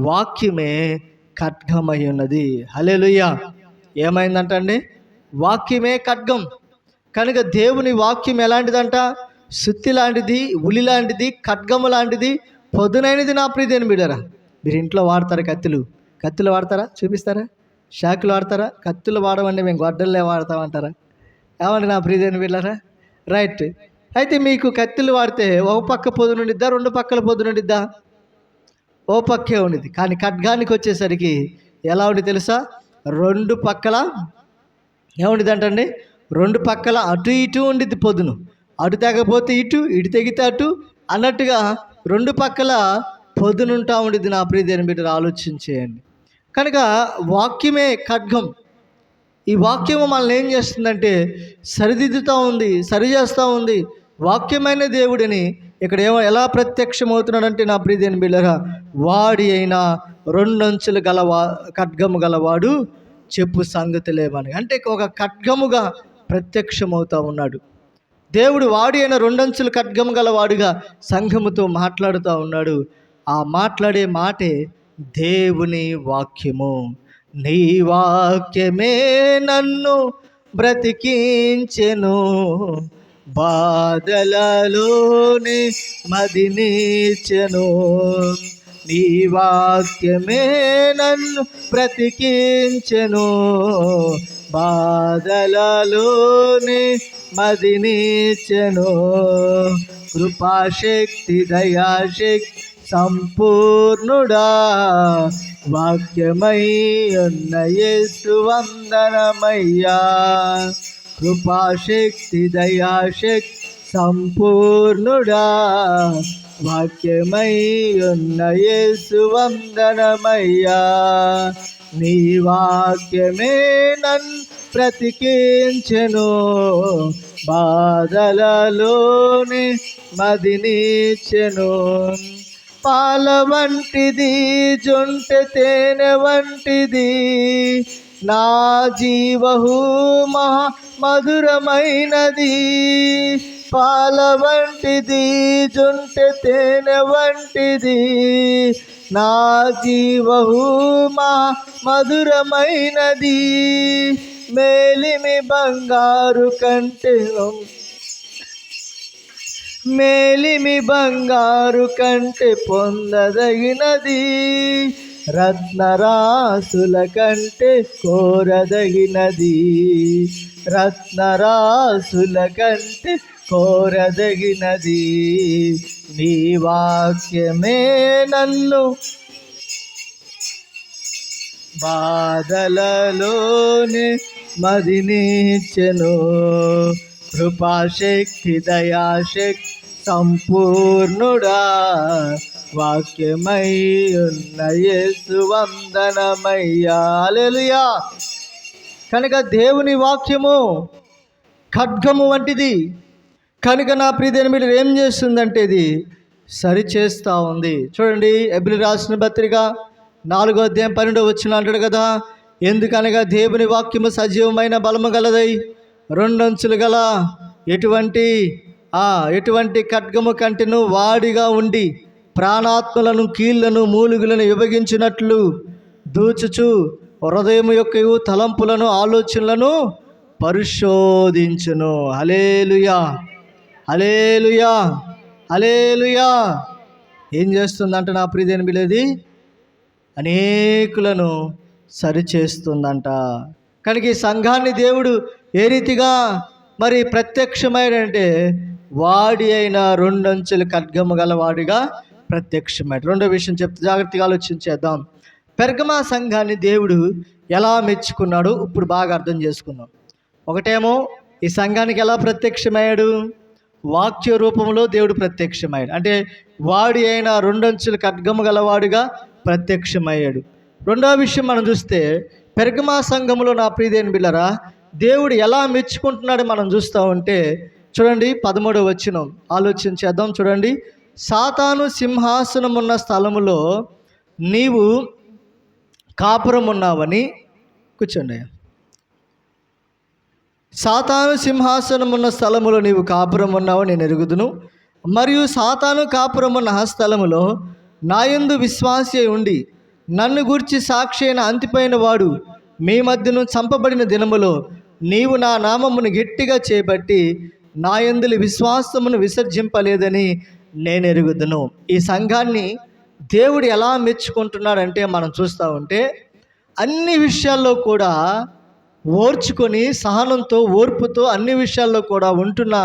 వాక్యమే ఖడ్గమై ఉన్నది. హల్లెలూయా. ఏమైందంటండి? వాక్యమే ఖడ్గం. కనుక దేవుని వాక్యం ఎలాంటిదంట? సుత్తి లాంటిది, ఉలి లాంటిది, ఖడ్గము లాంటిది, పొదునైనది. నా ప్రియమైన బిడ్డలారా, మీరు ఇంట్లో వాడతారా కత్తులు వాడతారా? చూపిస్తారా? షాకులు వాడతారా? కత్తులు వాడమండి, మేము గొడ్డల్లే వాడతామంటారా? ఏమండి నా ప్రియమైన బిడ్డలారా? రైట్. అయితే మీకు కత్తులు వాడితే ఒక పక్క పొదునుండిద్దా, 2 పక్కల పొదునుండిద్దా? ఓ పక్కే ఉండిద్ది. కానీ ఖడ్గానికి వచ్చేసరికి ఎలా ఉండి తెలుసా? 2 పక్కల ఏముండిద్దంటండి? 2 పక్కల అటు ఇటు ఉండిద్ది పొదును. అటు తెగపోతే ఇటు, ఇటు తెగితే అటు అన్నట్టుగా 2 పక్కల పొదునుంటా ఉండిద్ది. నా ప్రియమైన బిడ్డలు ఆలోచించేయండి. కనుక వాక్యమే ఖడ్గం. ఈ వాక్యము మనల్ని ఏం చేస్తుందంటే సరిదిద్దుతూ ఉంది, సరిచేస్తూ ఉంది. వాక్యమైన దేవుడిని ఇక్కడ ఎలా ప్రత్యక్షమవుతున్నాడంటే నా ప్రియమైన బిడ్డలారా, వాడి అయిన రెండంచులు ఖడ్గము గలవాడు చెప్పు సంగతులేమని. అంటే ఒక ఖడ్గముగా ప్రత్యక్షమవుతూ ఉన్నాడు దేవుడు. వాడి అయిన రెండంచులు ఖడ్గము గలవాడుగా సంఘముతో మాట్లాడుతూ ఉన్నాడు. ఆ మాట్లాడే మాటే దేవుని వాక్యము. నీ వాక్యమే నన్ను బ్రతికించెను, బాధలలోనే మదినిచెను. నీ వాక్యమే నన్ను బ్రతికించెను, బాధలలోనే మదినిచెను. కృపాశక్తి దయాశక్తి సంపూర్ణుడా, వాక్యమై ఉన్న యేసు వందనమయ్యా. కృపాశక్తి దయాశక్తి సంపూర్ణుడా, వాక్యమై ఉన్న యేసు వందనమయ్యా. నీ వాక్యమే నన్ను బ్రతికించెను, బాధలలోనే మదినిచెను. పాల వంటిది జొంటె తేనె వంటిది నా జీవహు మహా మధురమైనది. పాల వంటిది జొంటె తేనె వంటిది నా జీవహు మహా మధురమైనది. మేలిమి బంగారు కంటే పొందదగినది, రత్నరాసుల కంటే కోరదగినది. రత్నరాసుల కంటే కోరదగినది. నీ వాక్యమే నన్ను బాధలలోనే మదినిచెను. కృపాశక్తి దయాశక్తి సంపూర్ణుడా, వాక్యమై ఉన్న యేసు వందనమయ్యా. హల్లెలూయా. కనుక దేవుని వాక్యము ఖడ్గము వంటిది. కనుక నా ప్రియమైన మీరు ఏం చేస్తుందంటే ఇది సరిచేస్తూ ఉంది. చూడండి, హెబ్రీ రాసిన పత్రిక 4వ అధ్యాయం 12వ వచనం అంటాడు కదా, ఎందుకనగా దేవుని వాక్యము సజీవమైన బలము గలదై 2 అంచులు గల ఎటువంటి ఖడ్గము కంటెను వాడిగా ఉండి ప్రాణాత్మలను కీళ్లను మూలుగులను విభజించినట్లు దూచుచు హృదయం యొక్క తలంపులను ఆలోచనలను పరిశోధించును. హల్లెలూయా, హల్లెలూయా, హల్లెలూయా. ఏం చేస్తుందంట నా ప్రియమైన బిడ్డది? అనేకులను సరిచేస్తుందంట. కనుక ఈ సంఘాన్ని దేవుడు ఏ రీతిగా మరి ప్రత్యక్షమైనంటే వాడి అయిన 2 అంచుల ఖడ్గము గల వాడిగా ప్రత్యక్షమైన. రెండో విషయం చెప్తే జాగ్రత్తగా ఆలోచించేద్దాం. పెర్గమా సంఘాన్ని దేవుడు ఎలా మెచ్చుకున్నాడు ఇప్పుడు బాగా అర్థం చేసుకుందాం. ఒకటేమో ఈ సంఘానికి ఎలా ప్రత్యక్షమయ్యాడు? వాక్య రూపంలో దేవుడు ప్రత్యక్షమయ్యాడు. అంటే వాడి అయిన 2 అంచుల ఖడ్గము గలవాడుగా ప్రత్యక్షమయ్యాడు. రెండవ విషయం మనం చూస్తే పెర్గమా సంఘములో నా ప్రియదేని బిళ్ళరా దేవుడు ఎలా మెచ్చుకుంటున్నాడో మనం చూస్తూ ఉంటే చూడండి 13వ వచనం ఆలోచన చేద్దాం. చూడండి, సాతాను సింహాసనం ఉన్న స్థలములో నీవు కాపురం ఉన్నావని, కూర్చోండి, సాతాను సింహాసనం ఉన్న స్థలములో నీవు కాపురం ఉన్నావు నేను ఎరుగుదును, మరియు సాతాను కాపురం ఉన్న స్థలములో నాయందు విశ్వాసి అయి ఉండి నన్ను గూర్చి సాక్షి అయిన అంతిపైన వాడు మీ మధ్యను చంపబడిన దినములో నీవు నా నామమును గట్టిగా చేపట్టి నాయందులి విశ్వాసమును విసర్జింపలేదని నేను ఎరుగుదును. ఈ సంఘాన్ని దేవుడు ఎలా మెచ్చుకుంటున్నాడంటే మనం చూస్తూ ఉంటే అన్ని విషయాల్లో కూడా ఓర్చుకొని సహనంతో ఓర్పుతో అన్ని విషయాల్లో కూడా ఉంటున్న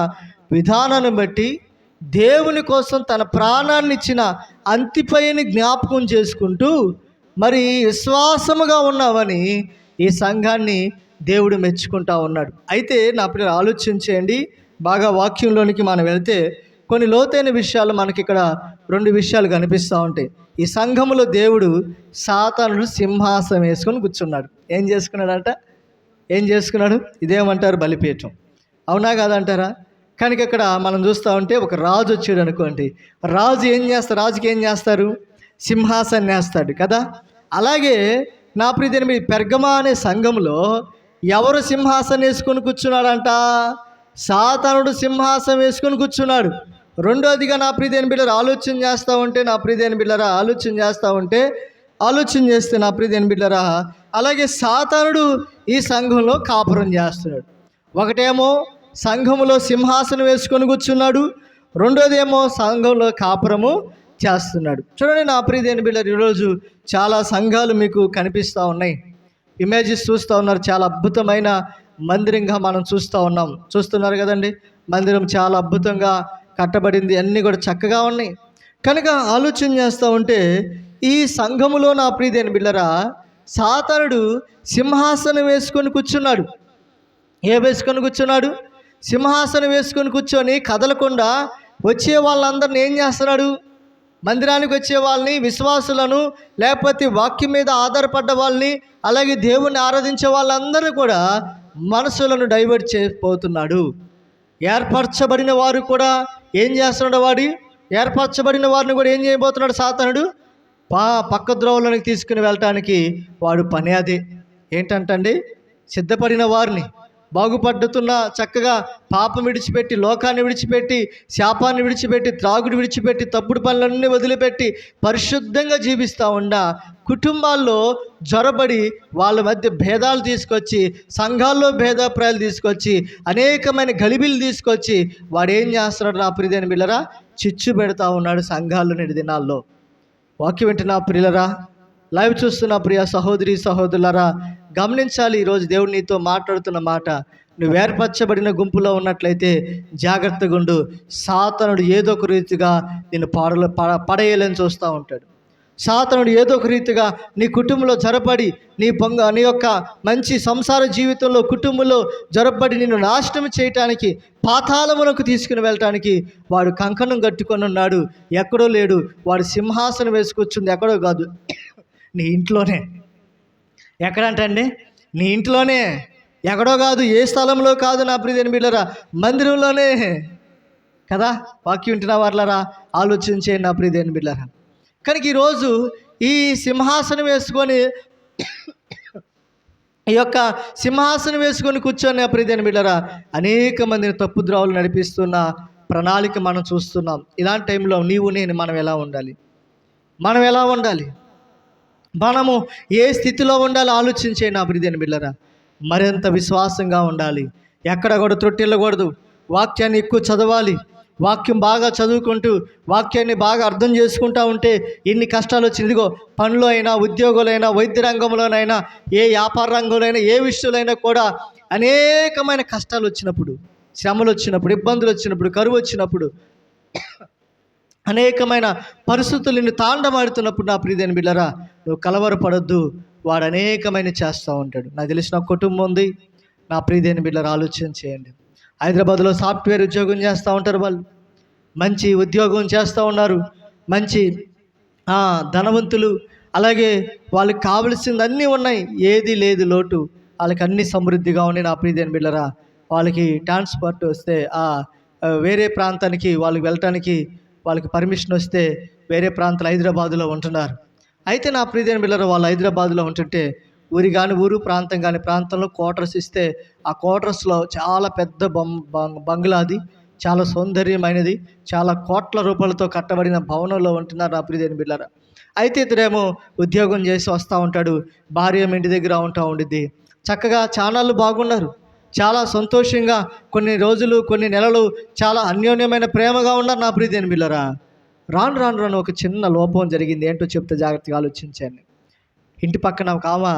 విధానాన్ని బట్టి దేవుని కోసం తన ప్రాణాన్ని ఇచ్చిన అంతిపైని జ్ఞాపకం చేసుకుంటూ మరి విశ్వాసముగా ఉన్నామని ఈ సంఘాన్ని దేవుడు మెచ్చుకుంటా ఉన్నాడు. అయితే నా పిల్లలు ఆలోచించేయండి, బాగా వాక్యంలోనికి మనం వెళ్తే కొన్ని లోతైన విషయాలు మనకి ఇక్కడ 2 విషయాలు కనిపిస్తూ ఉంటాయి. ఈ సంఘములో దేవుడు సాతానుడు సింహాసనం వేసుకొని కూర్చున్నాడు. ఏం చేసుకున్నాడు? ఇదేమంటారు? బలిపీఠం. అవునా కాదంటారా? కనుక ఇక్కడ మనం చూస్తూ ఉంటే ఒక రాజు వచ్చాడు అనుకోండి, రాజు ఏం చేస్తారు? రాజుకి ఏం చేస్తారు? సింహాసనం వేస్తాడు కదా. అలాగే నా ప్రియమైన మీ పెర్గమా అనే సంఘంలో ఎవరు సింహాసనం వేసుకొని కూర్చున్నాడంట? సాతానుడు సింహాసనం వేసుకొని కూర్చున్నాడు. రెండోదిగా నా ప్రియమైన బిడ్డలు ఆలోచన చేస్తూ ఉంటే నా ప్రియమైన బిడ్డరా ఆలోచన చేస్తే నా ప్రియమైన బిడ్డరా అలాగే సాతానుడు ఈ సంఘంలో కాపురం చేస్తున్నాడు. ఒకటేమో సంఘములో సింహాసనం వేసుకొని కూర్చున్నాడు, రెండోదేమో సంఘంలో కాపురము చేస్తున్నాడు. చూడండి నా ప్రియమైన బిడ్డలు, ఈరోజు చాలా సంఘాలు మీకు కనిపిస్తూ ఉన్నాయి, ఇమేజెస్ చూస్తూ ఉన్నారు. చాలా అద్భుతమైన మందిరంగా మనం చూస్తున్నారు కదండి. మందిరం చాలా అద్భుతంగా కట్టబడింది, అన్నీ కూడా చక్కగా ఉన్నాయి. కనుక ఆలోచన చేస్తూ ఉంటే ఈ సంఘములో నా ప్రియమైన బిడ్డరా సాతానుడు సింహాసనం వేసుకొని కూర్చున్నాడు. వేసుకొని కూర్చున్నాడు? సింహాసనం వేసుకొని కూర్చొని కదలకుండా వచ్చే వాళ్ళందరిని ఏం చేస్తున్నాడు? మందిరానికి వచ్చే వాళ్ళని, విశ్వాసులను, లేకపోతే వాక్యం మీద ఆధారపడ్డ వాళ్ళని, అలాగే దేవుణ్ణి ఆరాధించే వాళ్ళందరూ కూడా మనసులను డైవర్ట్ చేయబోతున్నాడు. ఏర్పరచబడిన వారు కూడా ఏం చేస్తున్నాడు? ఏర్పరచబడిన వారిని కూడా ఏం చేయబోతున్నాడు సాతానుడు? పక్క ద్రోవలోనికి తీసుకుని వెళ్ళటానికి వాడు పని అదే. ఏంటంటండి, సిద్ధపడిన వారిని, బాగుపడుతున్న, చక్కగా పాపం విడిచిపెట్టి, లోకాన్ని విడిచిపెట్టి, శాపాన్ని విడిచిపెట్టి, త్రాగుడు విడిచిపెట్టి, తప్పుడు పనులన్నీ వదిలిపెట్టి పరిశుద్ధంగా జీవిస్తూ ఉండ కుటుంబాల్లో జొరబడి వాళ్ళ మధ్య భేదాలు తీసుకొచ్చి, సంఘాల్లో భేదాభిప్రాయాలు తీసుకొచ్చి, అనేకమైన గలిబిలు తీసుకొచ్చి వాడు ఏం చేస్తున్నాడు నా ప్రియమైన బిళ్ళరా? చిచ్చు పెడతా ఉన్నాడు సంఘాల్లో నేటి దినాల్లో. వాక్యం వింటున్నా ప్రియులరా, లైవ్ చూస్తున్న ప్రియ సహోదరి సహోదరులరా, గమనించాలి. ఈరోజు దేవుడు నీతో మాట్లాడుతున్న మాట, నువ్వు ఏర్పరచబడిన గుంపులో ఉన్నట్లయితే జాగ్రత్తగా ఉండు. సాతానుడు ఏదో ఒక రీతిగా నిన్ను పడేయాలని చూస్తూ ఉంటాడు. సాతానుడు ఏదో ఒక రీతిగా నీ కుటుంబంలో జరపడి, నీ యొక్క మంచి సంసార జీవితంలో కుటుంబంలో జరపడి నిన్ను నాశనం చేయటానికి, పాతాళములకు తీసుకుని వెళ్ళటానికి వాడు కంకణం కట్టుకొని ఉన్నాడు. ఎక్కడో లేడు, వాడు సింహాసనం వేసుకొచ్చింది ఎక్కడో కాదు, నీ ఇంట్లోనే. ఎక్కడంటండి? నీ ఇంట్లోనే, ఎక్కడో కాదు, ఏ స్థలంలో కాదు నా ప్రియమైన బిడ్డలారా, మందిరంలోనే కదా. వాక్యం వింటున్న వాళ్ళరా ఆలోచించేయండి నా ప్రియమైన బిడ్డలారా. కనుక ఈరోజు ఈ సింహాసనం వేసుకొని ఈ యొక్క సింహాసనం వేసుకొని కూర్చొని నా ప్రియమైన బిడ్డలారా అనేక మందిని తప్పుద్రోవలు నడిపిస్తున్న ప్రణాళిక మనం చూస్తున్నాం. ఇలాంటి టైంలో నీవు నేను మనం ఎలా ఉండాలి? మనము ఏ స్థితిలో ఉండాలి ఆలోచించే నా ప్రియమైన బిడ్డలారా. మరింత విశ్వాసంగా ఉండాలి, ఎక్కడ కూడా త్రొట్టిల్లకూడదు. వాక్యాన్ని ఎక్కువ చదవాలి, వాక్యం బాగా చదువుకుంటూ వాక్యాన్ని బాగా అర్థం చేసుకుంటూ ఉంటే ఎన్ని కష్టాలు వచ్చింది. ఇదిగో పనులు అయినా, ఉద్యోగులైనా, వైద్య రంగంలోనైనా, ఏ వ్యాపార రంగంలోనైనా, ఏ విషయంలో కూడా అనేకమైన కష్టాలు వచ్చినప్పుడు, శ్రమలు వచ్చినప్పుడు, ఇబ్బందులు వచ్చినప్పుడు, కరువు వచ్చినప్పుడు, అనేకమైన పరిస్థితులు నిన్ను తాండమాడుతున్నప్పుడు నా ప్రియమైన బిడ్డలారా నువ్వు కలవరపడొద్దు. వాడు అనేకమైన చేస్తూ ఉంటాడు. నాకు తెలిసిన కుటుంబం ఉంది నా ప్రియమైన బిడ్డలారా, ఆలోచన చేయండి. హైదరాబాద్లో సాఫ్ట్వేర్ ఉద్యోగం చేస్తూ ఉంటారు, వాళ్ళు మంచి ఉద్యోగం చేస్తూ ఉన్నారు, మంచి ధనవంతులు. అలాగే వాళ్ళకి కావలసింది అన్నీ ఉన్నాయి, ఏది లేదు లోటు. వాళ్ళకి అన్ని సమృద్ధిగా ఉన్నాయి. నా ప్రియమైన బిడ్డలారా, వాళ్ళకి ట్రాన్స్పోర్ట్ వస్తే వేరే ప్రాంతానికి వాళ్ళకి వెళ్ళటానికి వాళ్ళకి పర్మిషన్ వస్తే వేరే ప్రాంతాలు హైదరాబాదులో ఉంటున్నారు. అయితే నా ప్రియమైన బిడ్డలారా, వాళ్ళు హైదరాబాదులో ఉంటుంటే ఊరి కాని ఊరు, ప్రాంతం కాని ప్రాంతంలో క్వార్టర్స్ ఇస్తే ఆ క్వార్టర్స్లో చాలా పెద్ద బంగ్లాది, చాలా సౌందర్యమైనది, చాలా కోట్ల రూపాయలతో కట్టబడిన భవనంలో ఉంటున్నారు నా ప్రియమైన బిడ్డలారా. అయితే ఇతడేమో ఉద్యోగం చేసి వస్తూ ఉంటాడు, భార్య ఇంటి దగ్గర ఉంటా ఉండిద్ది. చక్కగా చానాళ్ళు బాగున్నారు, చాలా సంతోషంగా కొన్ని రోజులు కొన్ని నెలలు చాలా అన్యోన్యమైన ప్రేమగా ఉన్నారు నా ప్రియమైన బిడ్డలారా. రాను రాను రాను ఒక చిన్న లోపం జరిగింది. ఏంటో చెప్తే జాగ్రత్తగా ఆలోచించండి. ఇంటి పక్కన ఒక ఆమె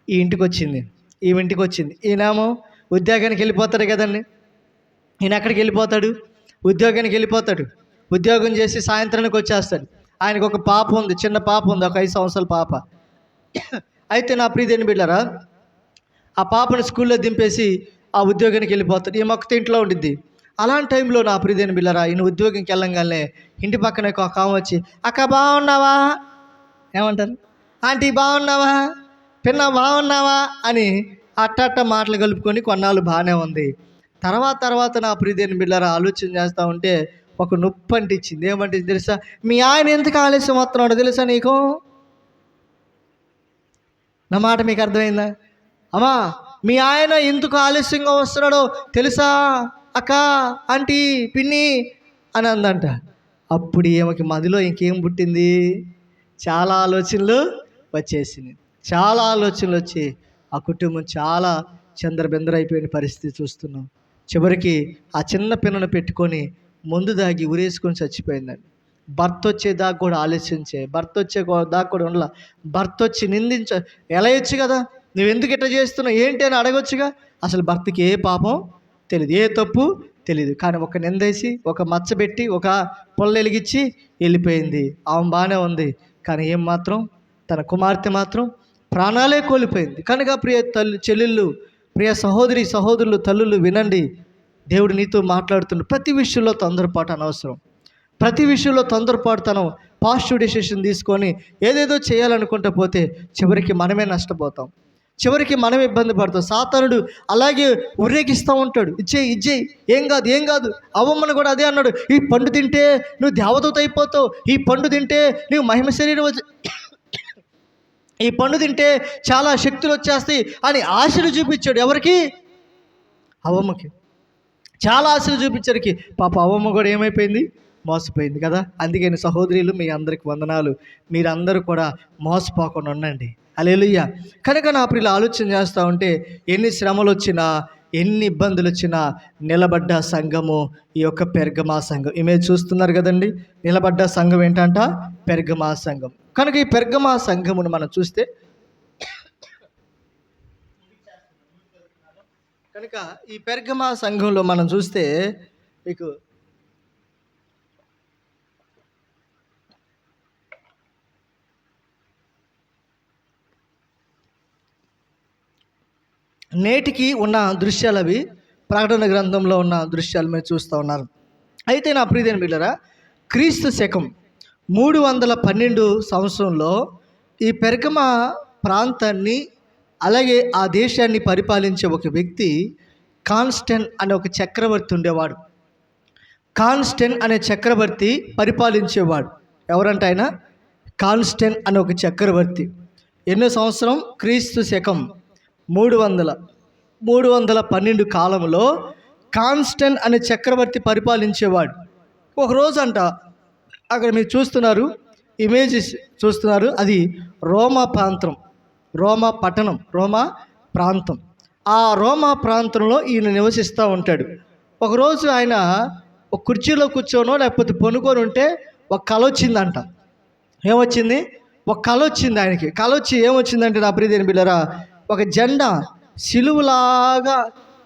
ఈ ఇంటికి వచ్చింది, ఈమె ఇంటికి వచ్చింది. ఈయనేమో ఉద్యోగానికి వెళ్ళిపోతాడు కదండి. ఈయన ఎక్కడికి వెళ్ళిపోతాడు? ఉద్యోగానికి వెళ్ళిపోతాడు. ఉద్యోగం చేసి సాయంత్రానికి వచ్చేస్తాడు. ఆయనకు ఒక పాప ఉంది, చిన్న పాప ఉంది, ఒక 5 సంవత్సరాల పాప. అయితే నా ప్రియమైన బిడ్డలారా, ఆ పాపను స్కూల్లో దింపేసి ఆ ఉద్యోగానికి వెళ్ళిపోతాడు. ఈ మొక్క ఇంట్లో ఉండిద్ది. అలాంటి టైంలో నా ప్రియమైన బిడ్డలారా, ఈయన ఉద్యోగంకి వెళ్ళంగానే ఇంటి పక్కన ఒక ఆమె వచ్చి, అక్క బాగున్నావా, ఏమంటారు, ఆంటీ బాగున్నావా, పిన్న బాగున్నావా అని అట్ట మాటలు కలుపుకొని కొన్నాళ్ళు బాగానే ఉంది. తర్వాత నా ప్రియమైన బిడ్డలారా, ఆలోచన చేస్తూ ఉంటే ఒక నొప్పి అంటించింది. ఏమంటింది తెలుసా? మీ ఆయన ఎందుకు ఆలస్యం వస్తున్నాడో తెలుసా నీకు? నా మాట మీకు అర్థమైందా? అమ్మా, మీ ఆయన ఎందుకు ఆలస్యంగా వస్తున్నాడో తెలుసా అక్క, ఆంటీ, పిన్ని అని అందంట. అప్పుడు ఈమెకి మదిలో ఇంకేం పుట్టింది? చాలా ఆలోచనలు వచ్చేసింది. చాలా ఆలోచనలు వచ్చి ఆ కుటుంబం చాలా చంద్రబిందరైపోయిన పరిస్థితి చూస్తున్నాం. చివరికి ఆ చిన్న పిన్నను పెట్టుకొని మందు దాగి ఉరేసుకొని చచ్చిపోయిందండి. భర్త వచ్చేదాకా కూడా ఆలోచించే, భర్త వచ్చే దాకా కూడా ఉండలా. భర్త వచ్చి ఎలాయొచ్చు కదా, నువ్వు ఎందుకు ఇట్లా చేస్తున్నావు ఏంటి అని అడగొచ్చుగా. అసలు భర్తకి ఏ పాపం తెలియదు, ఏ తప్పు తెలియదు. కానీ ఒక నిందేసి, ఒక మచ్చబెట్టి, ఒక పొల్ల వెలిగించి వెళ్ళిపోయింది. ఆమె బాగానే ఉంది, కానీ ఏం మాత్రం తన కుమార్తె మాత్రం ప్రాణాలే కోల్పోయింది. కనుక ప్రియ చెల్లెళ్ళు, ప్రియ సహోదరులు, తల్లులు వినండి. దేవుడు నీతో మాట్లాడుతున్న ప్రతి విషయంలో తొందరపాటు అనవసరం. ప్రతి విషయంలో తొందరపాటుతనం, పాజిటివ్ డెసిషన్ తీసుకొని ఏదేదో చేయాలనుకుంటూ పోతే చివరికి మనమే నష్టపోతాం, చివరికి మనమే ఇబ్బంది పడతాం. సాతానుడు అలాగే ఉర్రేగిస్తూ ఉంటాడు, ఇచ్చేయి ఏం కాదు. అవ్వమ్మను కూడా అదే అన్నాడు, ఈ పండు తింటే నువ్వు దేవదూత అయిపోతావు, ఈ పండు తింటే నువ్వు మహిమ శరీరం ఈ పండు తింటే చాలా శక్తులు వచ్చేస్తాయి అని ఆశలు చూపించాడు. ఎవరికి? అవ్వమ్మకి చాలా ఆశలు చూపించడానికి. పాప అవ్వమ్మ కూడా ఏమైపోయింది? మోసపోయింది కదా. అందుకని సహోదరులు, మీ అందరికి వందనాలు. మీరందరూ కూడా మోసపోకుండా ఉండండి. హల్లెలూయా. కనుక నా ప్రియులు ఆలోచన చేస్తూ ఉంటే ఎన్ని శ్రమలు వచ్చినా, ఎన్ని ఇబ్బందులు వచ్చినా నిలబడ్డ సంఘము ఈ యొక్క పెర్గమా సంఘం. ఇమేజ్ చూస్తున్నారు కదండి, నిలబడ్డ సంఘం ఏంటంట? పెర్గమా సంఘం. కనుక ఈ పెర్గమా సంఘమును మనం చూస్తే, కనుక ఈ పెర్గమా సంఘంలో మనం చూస్తే మీకు నేటికి ఉన్న దృశ్యాలు, అవి ప్రకటన గ్రంథంలో ఉన్న దృశ్యాలు మీరు చూస్తూ ఉన్నారు. అయితే నా ప్రియమైన బిడ్డలారా, క్రీస్తు శకం 312 సంవత్సరంలో ఈ పెర్గమా ప్రాంతాన్ని అలాగే ఆ దేశాన్ని పరిపాలించే ఒక వ్యక్తి కాన్స్టెన్ అనే ఒక చక్రవర్తి ఉండేవాడు. కాన్స్టెన్ అనే చక్రవర్తి పరిపాలించేవాడు. ఎవరంటే ఆయన కాన్స్టెన్ అనే ఒక చక్రవర్తి. ఎన్నో సంవత్సరం? క్రీస్తు శకం 312 కాలంలో కాన్స్టెన్ అనే చక్రవర్తి పరిపాలించేవాడు. ఒకరోజు అంట, అక్కడ మీరు చూస్తున్నారు, ఇమేజెస్ చూస్తున్నారు, అది రోమా ప్రాంతం, రోమా పట్టణం, రోమా ప్రాంతం. ఆ రోమా ప్రాంతంలో ఈయన నివసిస్తూ ఉంటాడు. ఒకరోజు ఆయన ఒక కుర్చీలో కూర్చోనో లేకపోతే పనుకొని ఉంటే ఒక కళ వచ్చిందంట. ఏమొచ్చింది? ఒక కళ వచ్చింది ఆయనకి. కళ వచ్చి ఏమొచ్చిందంటే నా ప్రియమైన బిడ్డలారా, ఒక జెండా సిలువలాగా